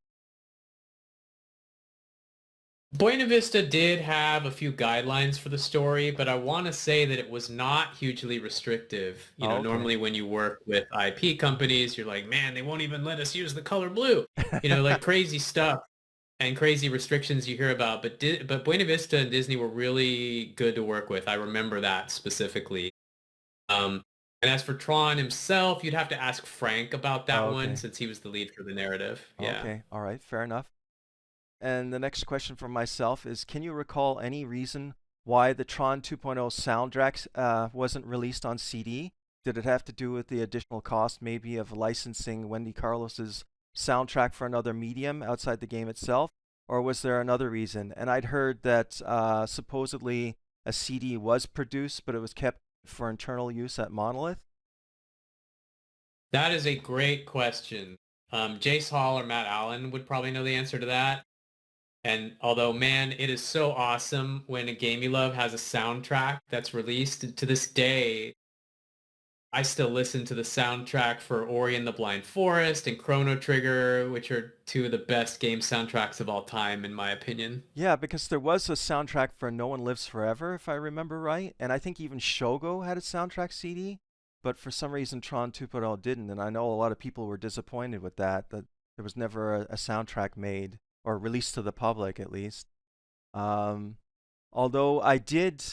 S2: Buena Vista did have a few guidelines for the story, but I want to say that it was not hugely restrictive.
S1: Okay.
S2: Normally when you work with IP companies, you're like, man, they won't even let us use the color blue. Like crazy stuff and crazy restrictions you hear about. But Buena Vista and Disney were really good to work with. I remember that specifically. And as for Tron himself, you'd have to ask Frank about that one since he was the lead for the narrative. Yeah.
S1: Okay, all right, fair enough. And the next question from myself is, can you recall any reason why the Tron 2.0 soundtrack wasn't released on CD? Did it have to do with the additional cost maybe of licensing Wendy Carlos's soundtrack for another medium outside the game itself? Or was there another reason? And I'd heard that supposedly a CD was produced, but it was kept for internal use at Monolith.
S2: That is a great question. Jace Hall or Matt Allen would probably know the answer to that. And although, man, it is so awesome when a game you love has a soundtrack that's released. To this day, I still listen to the soundtrack for Ori and the Blind Forest and Chrono Trigger, which are two of the best game soundtracks of all time, in my opinion.
S1: Yeah, because there was a soundtrack for No One Lives Forever, if I remember right. And I think even Shogo had a soundtrack CD, but for some reason Tron 2.0 didn't. And I know a lot of people were disappointed with that there was never a soundtrack made, or released to the public at least. Although I did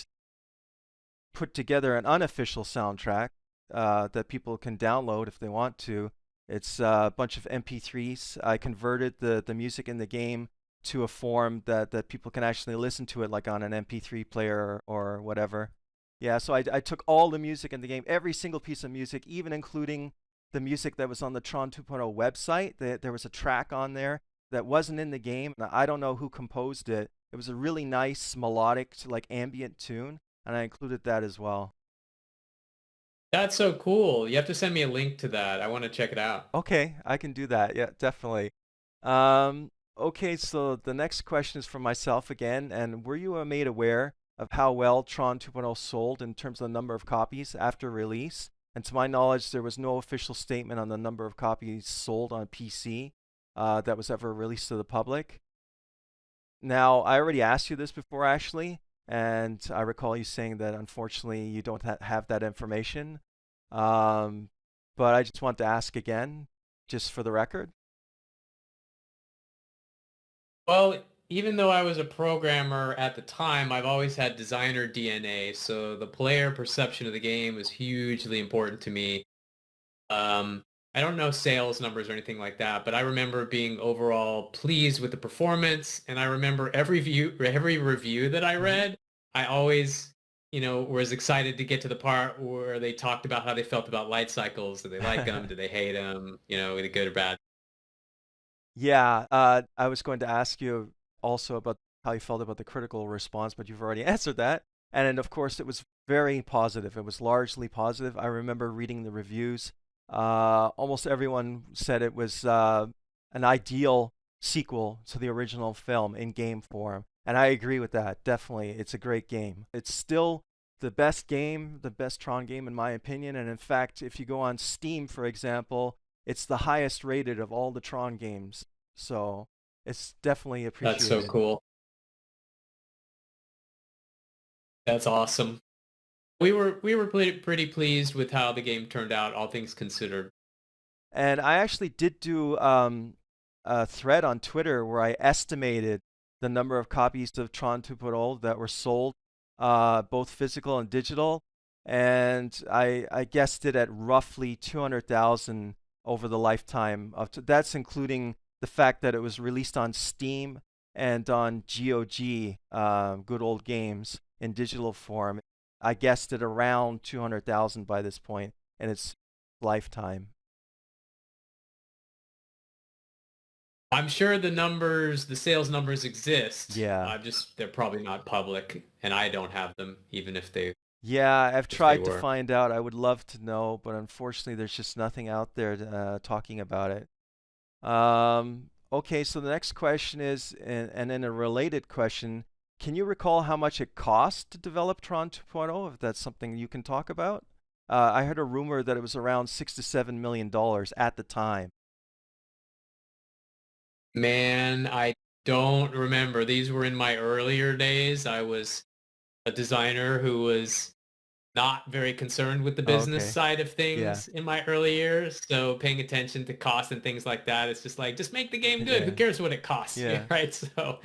S1: put together an unofficial soundtrack that people can download if they want to. It's a bunch of MP3s. I converted the music in the game to a form that people can actually listen to it like on an MP3 player or whatever. Yeah, so I took all the music in the game, every single piece of music, even including the music that was on the Tron 2.0 website. There was a track on there that wasn't in the game. Now, I don't know who composed it. It was a really nice melodic, like ambient tune, and I included that as well.
S2: That's so cool. You have to send me a link to that. I want to check it out.
S1: Okay, I can do that. Yeah, definitely. Okay, so the next question is from myself again, and were you made aware of how well Tron 2.0 sold in terms of the number of copies after release? And to my knowledge, there was no official statement on the number of copies sold on PC that was ever released to the public. Now, I already asked you this before, Ashley, and I recall you saying that unfortunately you don't have that information. But I just want to ask again, just for the record.
S2: Well, even though I was a programmer at the time, I've always had designer DNA, so the player perception of the game is hugely important to me. I don't know sales numbers or anything like that, but I remember being overall pleased with the performance, and I remember every review that I read, I always, was excited to get to the part where they talked about how they felt about light cycles. Did they like them? Did they hate them? Were they good or bad?
S1: Yeah, I was going to ask you also about how you felt about the critical response, but you've already answered that. And then, of course, it was very positive. It was largely positive. I remember reading the reviews. Almost everyone said it was an ideal sequel to the original film in game form. And I agree with that. Definitely. It's a great game. It's still the best game, the best Tron game in my opinion. And in fact, if you go on Steam, for example, it's the highest rated of all the Tron games. So it's definitely appreciated.
S2: That's so cool. That's awesome. We were pretty pleased with how the game turned out, all things considered.
S1: And I actually did do a thread on Twitter where I estimated the number of copies of TRON 2.0 that were sold, both physical and digital. And I guessed it at roughly 200,000 over the lifetime of that's including the fact that it was released on Steam and on GOG, Good Old Games, in digital form. I guessed it around 200,000 by this point in its lifetime.
S2: I'm sure the sales numbers exist.
S1: Yeah.
S2: They're probably not public, and I don't have them, even if they.
S1: Yeah, I've tried to
S2: were.
S1: find out. I would love to know, but unfortunately, there's just nothing out there talking about it. Okay, so the next question is, and then a related question, can you recall how much it cost to develop TRON 2.0, if that's something you can talk about? I heard a rumor that it was around $6 to $7 million at the time.
S2: Man, I don't remember. These were in my earlier days. I was a designer who was not very concerned with the business
S1: Okay.
S2: side of things
S1: Yeah.
S2: in my early years. So paying attention to cost and things like that, it's just like, just make the game good.
S1: Yeah.
S2: Who cares what it costs?
S1: Yeah.
S2: Right. So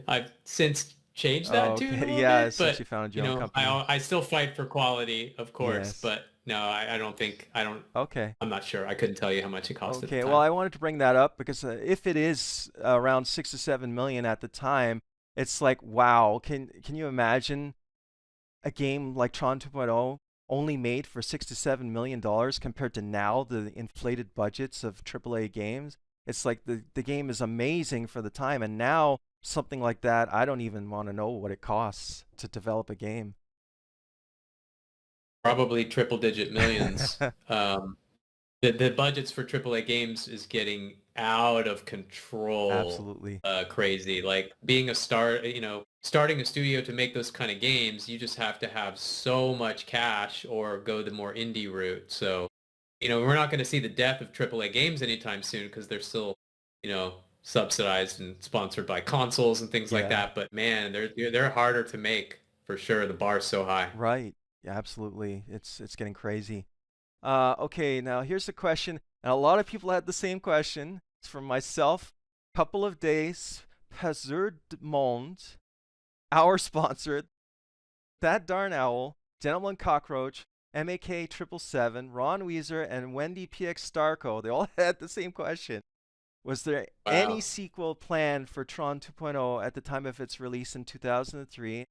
S2: I've since changed
S1: Oh,
S2: that tune a
S1: okay.
S2: little
S1: Yeah,
S2: bit,
S1: since
S2: but
S1: you founded
S2: you
S1: your own
S2: know,
S1: company.
S2: I still fight for quality, of course,
S1: Yes.
S2: but no, I don't,
S1: Okay.
S2: I'm not sure. I couldn't tell you how much it cost at the
S1: Okay,
S2: time.
S1: well, I wanted to bring that up because if it is around 6 to 7 million at the time, it's like, wow, can you imagine a game like TRON 2.0 only made for 6 to 7 million dollars compared to now the inflated budgets of AAA games? It's like the game is amazing for the time, and now something like that, I don't even want to know what it costs to develop a game.
S2: Probably triple digit millions. The budgets for AAA games is getting out of control.
S1: Absolutely.
S2: Crazy. Like being starting a studio to make those kind of games, you just have to have so much cash or go the more indie route. So, we're not going to see the death of AAA games anytime soon because they're still, subsidized and sponsored by consoles and things like
S1: Yeah.
S2: that. But man, they're harder to make for sure. The bar's so high.
S1: Right. Yeah, absolutely. It's getting crazy. Okay, now here's a question, and a lot of people had the same question. It's from myself. Couple of days, Pazur de Monde, our sponsor, That Darn Owl, Gentleman Cockroach, MAK 777, Ron Weezer, and Wendy PX Starco. They all had the same question. Was there any
S2: Wow.
S1: sequel planned for TRON 2.0 at the time of its release in 2003?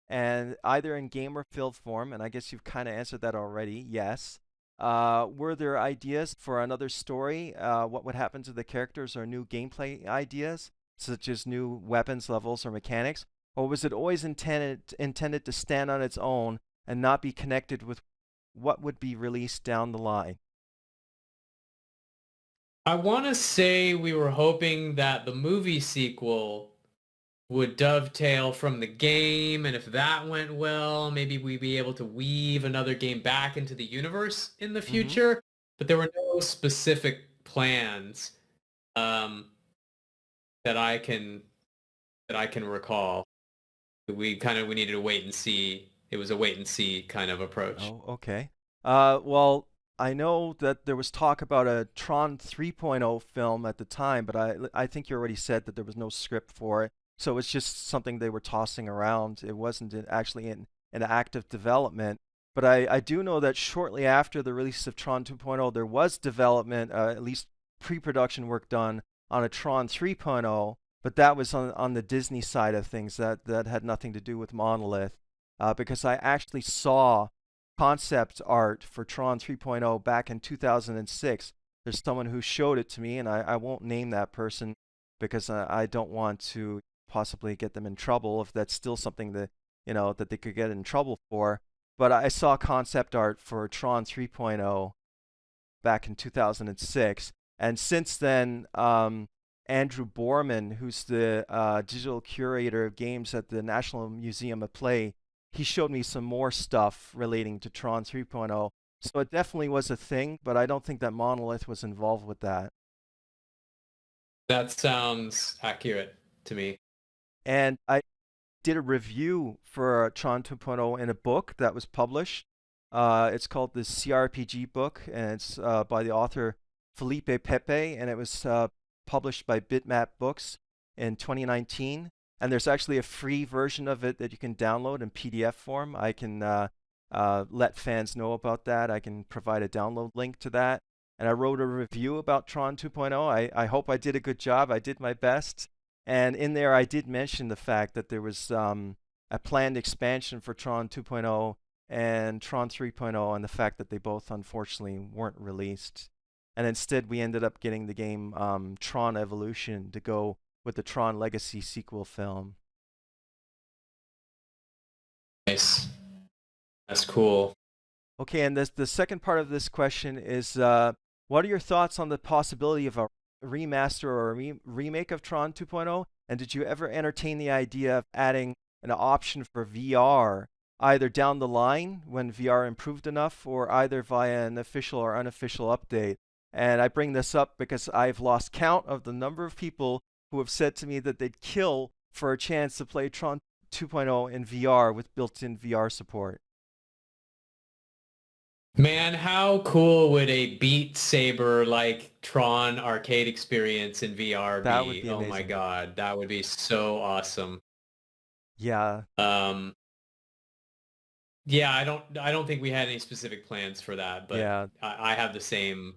S1: And either in game or film form, and I guess you've kind of answered that already, yes. Were there ideas for another story? What would happen to the characters or new gameplay ideas, such as new weapons, levels, or mechanics? Or was it always intended to stand on its own and not be connected with what would be released down the line?
S2: I want to say we were hoping that the movie sequel would dovetail from the game, and if that went well, maybe we'd be able to weave another game back into the universe in the future. But there were no specific plans that I can recall. We needed to wait and see. It was a wait and see kind of approach.
S1: Oh, okay. Well, I know that there was talk about a TRON 3.0 film at the time, but I think you already said that there was no script for it. So it's just something they were tossing around. It wasn't actually in active development. But I do know that shortly after the release of TRON 2.0, there was development, at least pre-production work done on a TRON 3.0, but that was on the Disney side of things. That had nothing to do with Monolith, because I actually saw concept art for TRON 3.0 back in 2006. There's someone who showed it to me, and I won't name that person because I don't want to possibly get them in trouble if that's still something that that they could get in trouble for. but I saw concept art for TRON 3.0 back in 2006, and since then, Andrew Borman, who's the digital curator of games at the National Museum of Play, he showed me some more stuff relating to TRON 3.0. So it definitely was a thing, but I don't think that Monolith was involved with that.
S2: That sounds accurate to me.
S1: And I did a review for TRON 2.0 in a book that was published. It's called the CRPG book, and it's by the author Felipe Pepe, and it was published by Bitmap Books in 2019. And there's actually a free version of it that you can download in PDF form. I can let fans know about that. I can provide a download link to that. And I wrote a review about TRON 2.0. I hope I did a good job. I did my best. And in there, I did mention the fact that there was a planned expansion for TRON 2.0 and TRON 3.0, and the fact that they both unfortunately weren't released. And instead, we ended up getting the game TRON Evolution to go with the TRON Legacy sequel film.
S2: Nice. That's cool.
S1: Okay, and the second part of this question is, what are your thoughts on the possibility of a remaster or a remake of TRON 2.0? And did you ever entertain the idea of adding an option for VR, either down the line when VR improved enough, or either via an official or unofficial update? And I bring this up because I've lost count of the number of people who have said to me that they'd kill for a chance to play TRON 2.0 in VR with built-in VR support.
S2: Man, how cool would a Beat Saber like Tron arcade experience in VR be?
S1: That would be
S2: Oh my
S1: amazing.
S2: God, that would be so awesome.
S1: Yeah.
S2: Yeah, I don't think we had any specific plans for that, but
S1: Yeah.
S2: I have the same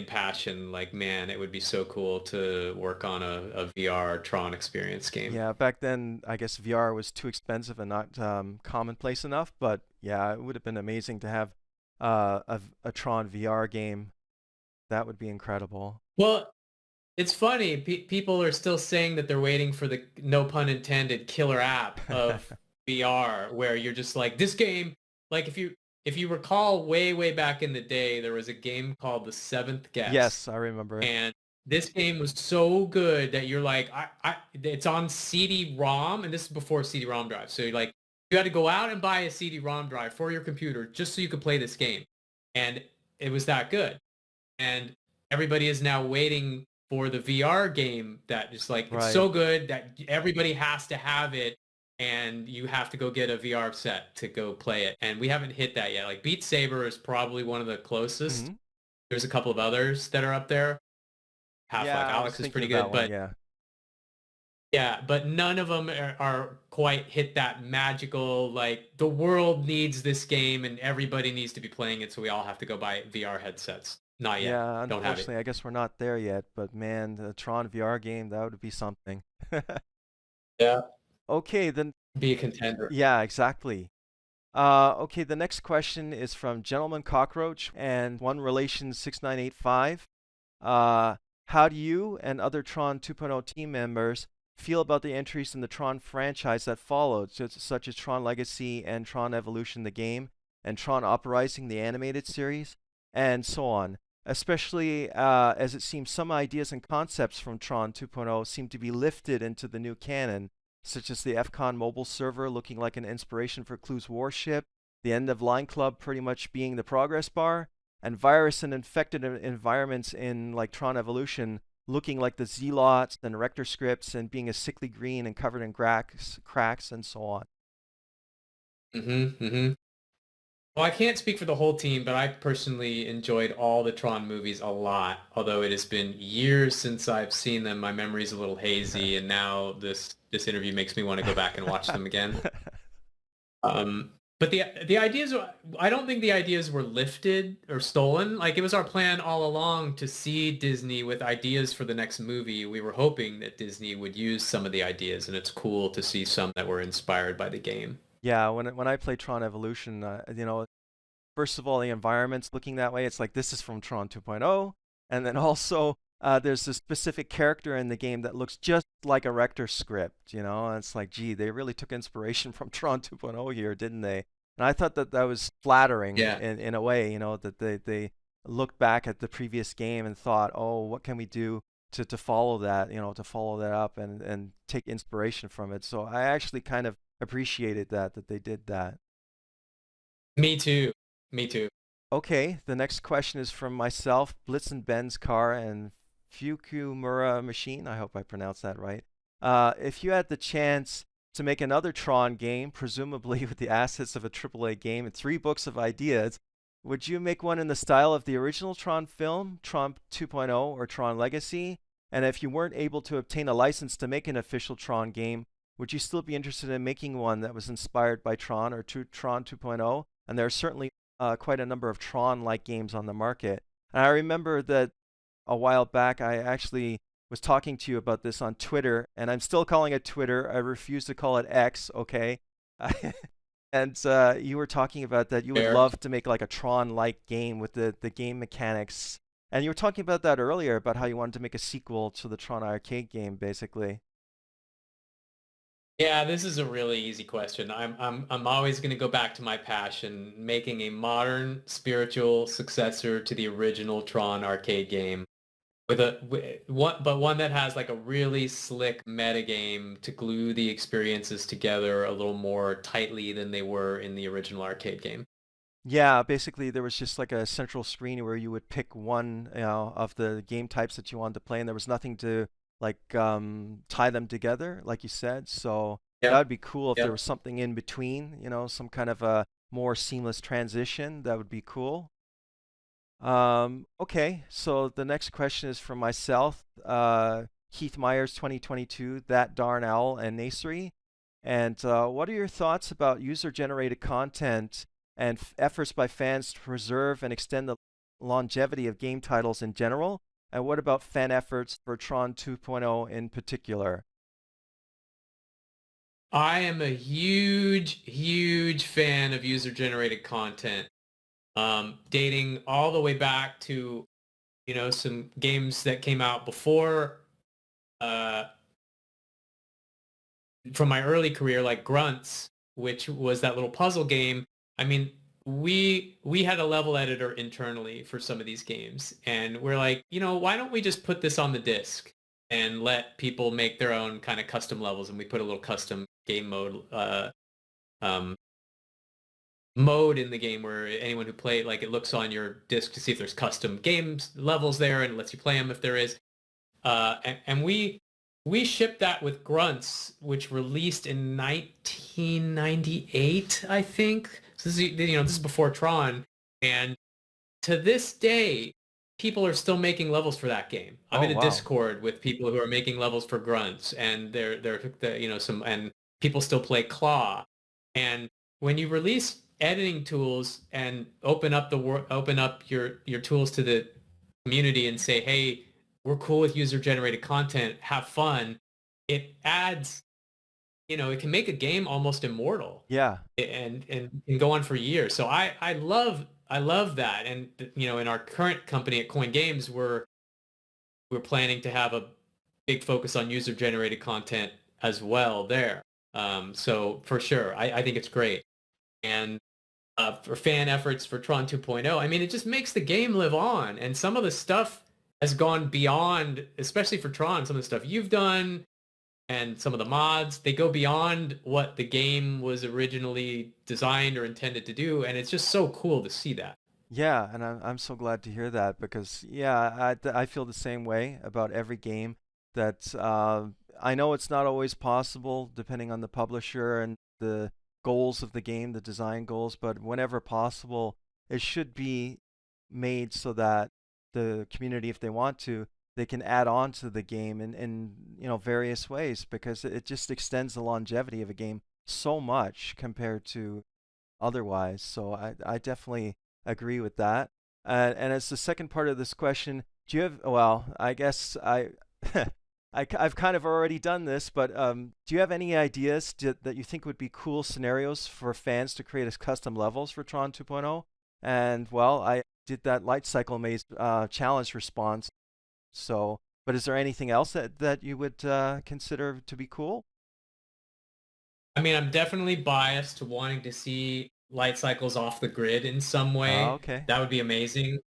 S2: passion. Like, man, it would be so cool to work on a VR Tron experience game.
S1: Yeah, back then, I guess VR was too expensive and not commonplace enough, but yeah, it would have been amazing to have a Tron VR game. That would be incredible.
S2: Well, it's funny. People are still saying that they're waiting for the, no pun intended, killer app of VR, where you're just like, this game, like if you recall way back in the day, there was a game called The Seventh Guest.
S1: Yes, I remember it.
S2: And this game was so good that you're like, it's on CD-ROM, and this is before CD-ROM drive. So you're like, you had to go out and buy a CD-ROM drive for your computer just so you could play this game. And it was that good. And everybody is now waiting for the VR game that is like, it's so good that everybody has to have it, and you have to go get a VR set to go play it. And we haven't hit that yet. Like Beat Saber is probably one of the closest. Mm-hmm. There's a couple of others that are up there. Half-Life Alex is pretty good, but yeah, but none of them are quite hit that magical, like, the world needs this game and everybody needs to be playing it, so we all have to go buy VR headsets. Not yet.
S1: Yeah,
S2: don't have it.
S1: Unfortunately, I guess we're not there yet, but man, the Tron VR game, that would be something.
S2: Yeah.
S1: Okay, then.
S2: Be a contender.
S1: Yeah, exactly. Okay, the next question is from Gentleman Cockroach and One Relation 6985. How do you and other TRON 2.0 team members feel about the entries in the TRON franchise that followed, such as TRON Legacy and TRON Evolution the game, and TRON Uprising the animated series, and so on? Especially as it seems some ideas and concepts from TRON 2.0 seem to be lifted into the new canon, such as the FCON mobile server looking like an inspiration for Clue's warship, the end of Line Club pretty much being the progress bar, and virus and infected environments in like TRON Evolution looking like the Zealots and Rector scripts and being a sickly green and covered in cracks and so on.
S2: Well, I can't speak for the whole team, but I personally enjoyed all the TRON movies a lot. Although it has been years since I've seen them, my memory's a little hazy, and now this interview makes me want to go back and watch them again. But the ideas, I don't think the ideas were lifted or stolen. Like, it was our plan all along to see Disney with ideas for the next movie. We were hoping that Disney would use some of the ideas, and it's cool to see some that were inspired by the game.
S1: Yeah, when I play TRON Evolution, you know, first of all, the environment's looking that way. It's like, this is from TRON 2.0, and then also there's a specific character in the game that looks just like a Rector script, you know, and it's like, gee, they really took inspiration from TRON 2.0 here, didn't they? And I thought that that was flattering
S2: Yeah.
S1: in a way, you know, that they looked back at the previous game and thought, oh, what can we do to follow that, you know, to follow that up and take inspiration from it. So I actually kind of appreciated that they did that.
S2: Me too. Me too.
S1: Okay, the next question is from myself, Blitz and Ben's Car and Fukumura Machine. I hope I pronounced that right. If you had the chance to make another Tron game, presumably with the assets of a AAA game and 3 books of ideas, would you make one in the style of the original Tron film, Tron 2.0 or Tron Legacy? And if you weren't able to obtain a license to make an official Tron game, would you still be interested in making one that was inspired by Tron or Tron 2.0? And there are certainly quite a number of Tron-like games on the market. And I remember that a while back I actually was talking to you about this on Twitter, and I'm still calling it Twitter. I refuse to call it X, okay? And you were talking about that you would
S2: Fair.
S1: love to make like a Tron-like game with the game mechanics. And you were talking about that earlier, about how you wanted to make a sequel to the Tron arcade game, basically.
S2: Yeah, this is a really easy question. I'm always going to go back to my passion, making a modern spiritual successor to the original Tron arcade game with one that has like a really slick metagame to glue the experiences together a little more tightly than they were in the original arcade game.
S1: Yeah, basically there was just like a central screen where you would pick one, you know, of the game types that you wanted to play, and there was nothing to like tie them together, like you said. So that
S2: Yep.
S1: would be cool if there
S2: Yep.
S1: was something in between, you know, some kind of a more seamless transition. That would be cool. Okay, so the next question is from myself, Keith Myers, 2022, That Darn Owl, and Nasri. And what are your thoughts about user-generated content and efforts by fans to preserve and extend the longevity of game titles in general? And what about fan efforts for Tron 2.0 in particular?
S2: I am a huge, huge fan of user-generated content, dating all the way back to, some games that came out before, uh, from my early career, like Grunts, which was that little puzzle game. I mean, we had a level editor internally for some of these games, and we're like, why don't we just put this on the disc and let people make their own kind of custom levels, and we put a little custom game um, mode in the game where anyone who played, like, it looks on your disc to see if there's custom games levels there, and it lets you play them if there is. And we shipped that with Grunts, which released in 1998, I think. So this is before Tron, and to this day, people are still making levels for that game. I'm
S1: Oh,
S2: in a
S1: wow.
S2: Discord with people who are making levels for Grunts, and and people still play Claw. And when you release editing tools and open up your tools to the community and say, hey, we're cool with user-generated content, have fun, it adds, it can make a game almost immortal
S1: Yeah.
S2: and can go on for years. So I love that. And, in our current company at Coin Games, we're planning to have a big focus on user-generated content as well there. So for sure, I think it's great. And for fan efforts for Tron 2.0, I mean, it just makes the game live on. And some of the stuff has gone beyond, especially for Tron, some of the stuff you've done and some of the mods, they go beyond what the game was originally designed or intended to do. And it's just so cool to see that.
S1: Yeah, and I'm so glad to hear that because yeah, I feel the same way about every game that I know it's not always possible depending on the publisher and the goals of the game, the design goals, but whenever possible, it should be made so that the community, if they want to, they can add on to the game in various ways because it just extends the longevity of a game so much compared to otherwise. So I definitely agree with that. And as the second part of this question, do you have, well, I guess I've kind of already done this, but do you have any ideas that you think would be cool scenarios for fans to create as custom levels for Tron 2.0? And well, I did that Light Cycle Maze challenge response. So, but is there anything else that you would consider to be cool?
S2: I mean, I'm definitely biased to wanting to see light cycles off the grid in some
S1: Oh,
S2: way.
S1: okay.
S2: That would be amazing.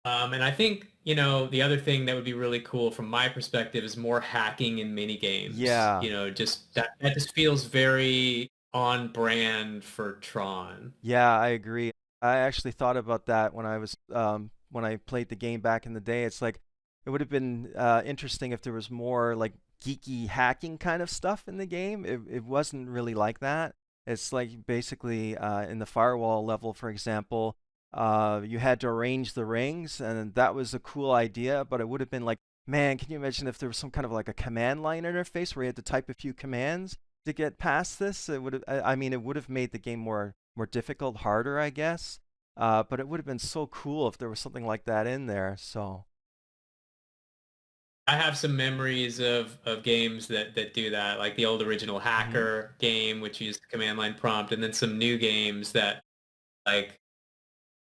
S2: And I think, you know, the other thing that would be really cool from my perspective is more hacking in mini games.
S1: Yeah.
S2: You know, just that just feels very on brand for Tron.
S1: Yeah, I agree. I actually thought about that when I played the game back in the day. It's like it would have been interesting if there was more like geeky hacking kind of stuff in the game. It wasn't really like that. It's like basically in the firewall level, for example, you had to arrange the rings, and that was a cool idea. But it would have been like, man, can you imagine if there was some kind of like a command line interface where you had to type a few commands to get past this? It would have, I mean, it would have made the game more difficult, harder, I guess. But it would have been so cool if there was something like that in there. So
S2: I have some memories of games that do that, like the old original
S1: mhm.
S2: Hacker game, which used the command line prompt, and then some new games that like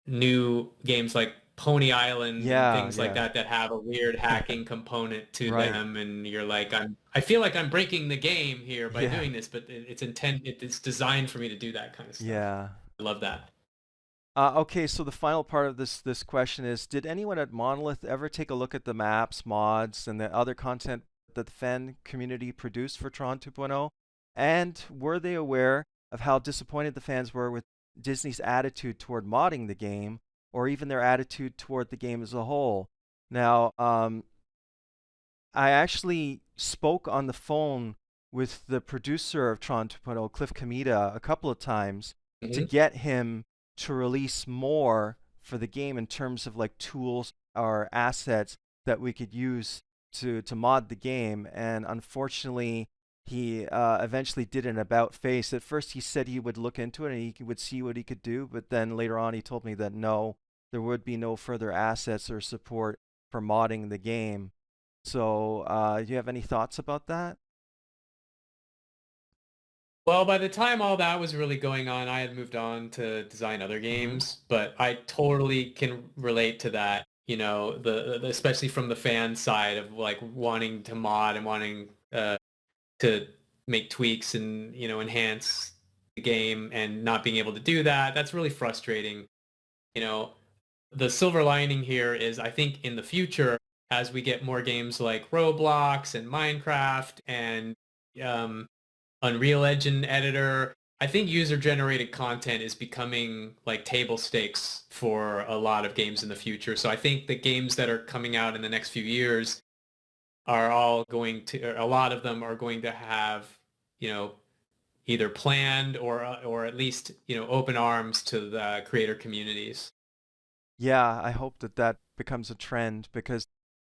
S2: new games like Pony Island and
S1: Yeah,
S2: things like
S1: yeah,
S2: that have a weird hacking component to
S1: right,
S2: them, and you're like, I feel like I'm breaking the game here by
S1: yeah,
S2: doing this, but it's designed for me to do that kind of stuff.
S1: yeah.
S2: I love that.
S1: Okay, so the final part of this question is: did anyone at Monolith ever take a look at the maps, mods, and the other content that the fan community produced for Tron 2.0? And were they aware of how disappointed the fans were with Disney's attitude toward modding the game, or even their attitude toward the game as a whole? Now, I actually spoke on the phone with the producer of Tron 2.0, Cliff Kamita, a couple of times to
S2: Hmm.
S1: get him to release more for the game in terms of like tools or assets that we could use to mod the game. And unfortunately, he eventually did an about face. At first, he said he would look into it and he would see what he could do, but then later on, he told me that no, there would be no further assets or support for modding the game. So, do you have any thoughts about that?
S2: Well, by the time all that was really going on, I had moved on to design other
S1: Mm-hmm.
S2: games, but I totally can relate to that, you know, especially from the fan side of like wanting to mod and wanting to make tweaks and, you know, enhance the game and not being able to do that. That's really frustrating. You know, the silver lining here is I think in the future, as we get more games like Roblox and Minecraft and um, Unreal Engine editor, I think user-generated content is becoming like table stakes for a lot of games in the future. So I think the games that are coming out in the next few years are all going to, or a lot of them are going to have, you know, either planned or at least, you know, open arms to the creator communities.
S1: Yeah, I hope that that becomes a trend because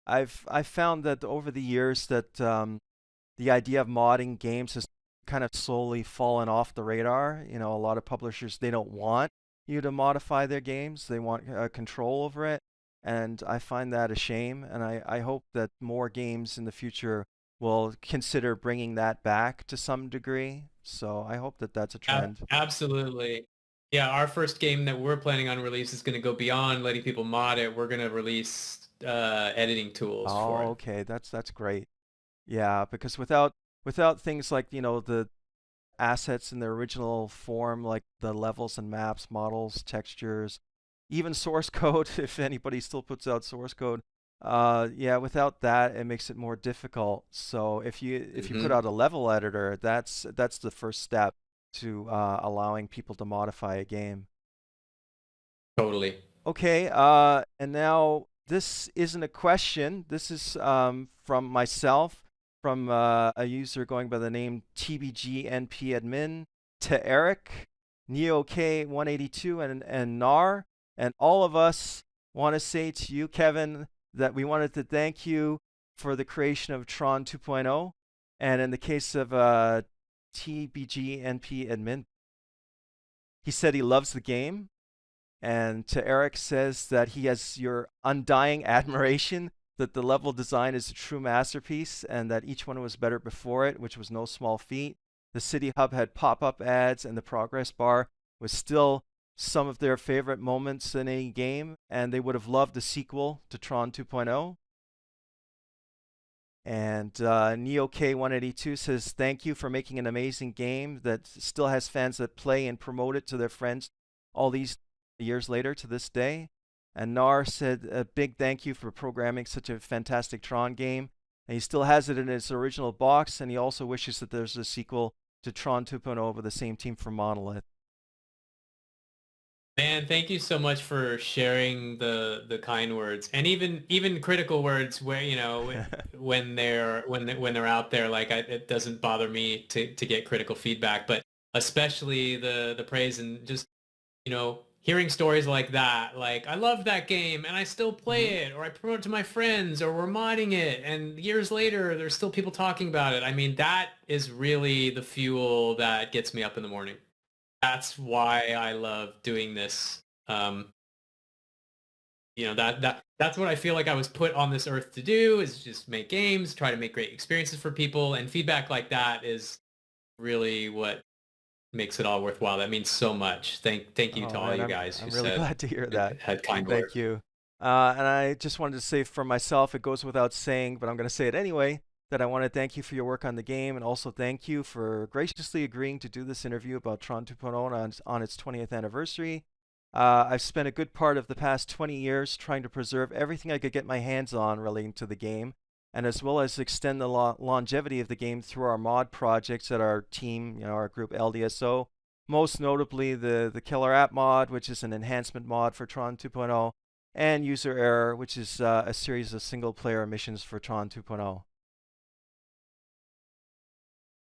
S1: I've found that over the years that the idea of modding games has kind of slowly fallen off the radar. You know, a lot of publishers they don't want you to modify their games; they want control over it, and I find that a shame. And I hope that more games in the future will consider bringing that back to some degree. So I hope that that's a trend.
S2: Absolutely. Yeah, our first game that we're planning on release is going to go beyond letting people mod it. We're going to release editing tools for
S1: Oh,
S2: it.
S1: okay, that's great. Yeah, because without things like, you know, the assets in their original form, like the levels and maps, models, textures, even source code, if anybody still puts out source code, yeah, without that, it makes it more difficult. So if you put
S2: Hmm.
S1: out a level editor, that's the first step to allowing people to modify a game.
S2: Totally.
S1: Okay, and now this isn't a question. This is from myself, from a user going by the name TBGNPadmin to Eric, NeoK182, and Nar. And all of us want to say to you, Kevin, that we wanted to thank you for the creation of Tron 2.0. And in the case of TBGNPadmin, he said he loves the game and to Eric says that he has your undying admiration, that the level design is a true masterpiece, and that each one was better before it, which was no small feat. The City Hub had pop-up ads, and the progress bar was still some of their favorite moments in a game, and they would have loved a sequel to Tron 2.0. And NeoK182 says, thank you for making an amazing game that still has fans that play and promote it to their friends all these years later to this day. And Nar said, a big thank you for programming such a fantastic Tron game. And he still has it in its original box, and he also wishes that there's a sequel to TRON 2.0 with the same team from Monolith.
S2: Man, thank you so much for sharing the kind words, and even critical words where, you know, when they're out there. Like, it doesn't bother me to get critical feedback, but especially the praise, and just, you know, hearing stories like that. Like, I love that game and I still play it, or I promote it to my friends, or we're modding it, and years later there's still people talking about it. I mean, that is really the fuel that gets me up in the morning. That's why I love doing this. You know, that's what I feel like I was put on this earth to do, is just make games, try to make great experiences for people, and feedback like that is really what makes it all worthwhile. That means so much. Thank you to all you guys.
S1: I'm really glad to hear that.
S2: Had kind
S1: Thank
S2: words.
S1: you. And I just wanted to say for myself, it goes without saying, but I'm going to say it anyway, that I want to thank you for your work on the game, and also thank you for graciously agreeing to do this interview about TRON 2.0 on its 20th anniversary. I've spent a good part of the past 20 years trying to preserve everything I could get my hands on relating to the game, and as well as extend the longevity of the game through our mod projects at our team, you know, our group LDSO. Most notably the Killer App mod, which is an enhancement mod for TRON 2.0, and User Error, which is a series of single-player missions for TRON 2.0.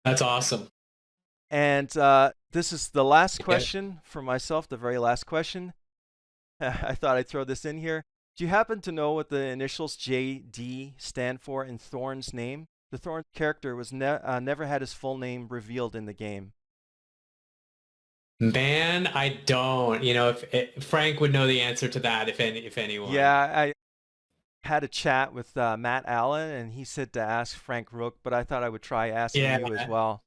S2: That's awesome.
S1: And this is the last question for myself, the very last question. I thought I'd throw this in here. Do you happen to know what the initials JD stand for in Thorne's name? The Thorne character was never had his full name revealed in the game.
S2: Man, I don't. You know, if Frank would know the answer to that, if anyone.
S1: Yeah, I had a chat with Matt Allen, and he said to ask Frank Rook, but I thought I would try asking you as well.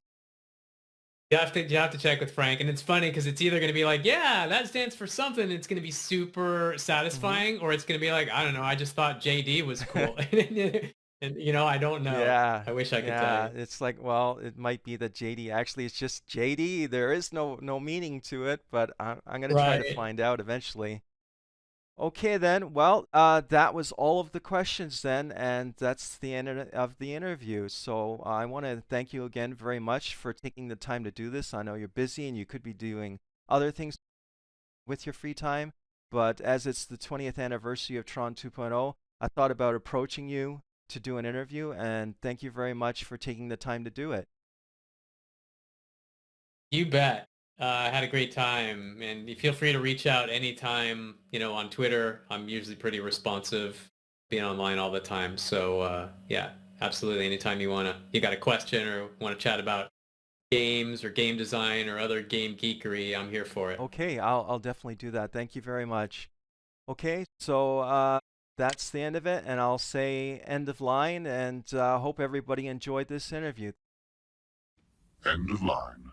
S2: You have to check with Frank, and it's funny because it's either going to be like, yeah, that stands for something, it's going to be super satisfying, or it's going to be like, I don't know, I just thought JD was cool. And you know, I don't know.
S1: Yeah,
S2: I wish I could tell you.
S1: It's like, well, it might be that JD. Actually, it's just JD. There is no meaning to it, but I'm going to try to find out eventually. Okay, then. Well, that was all of the questions then, and that's the end of the interview. So I want to thank you again very much for taking the time to do this. I know you're busy and you could be doing other things with your free time, but as it's the 20th anniversary of TRON 2.0, I thought about approaching you to do an interview, and thank you very much for taking the time to do it.
S2: You bet. I had a great time, and you feel free to reach out anytime, you know, on Twitter. I'm usually pretty responsive, being online all the time. So yeah, absolutely. Anytime you got a question or want to chat about games or game design or other game geekery, I'm here for it.
S1: Okay, I'll definitely do that. Thank you very much. Okay, so that's the end of it, and I'll say end of line, and hope everybody enjoyed this interview.
S4: End of line.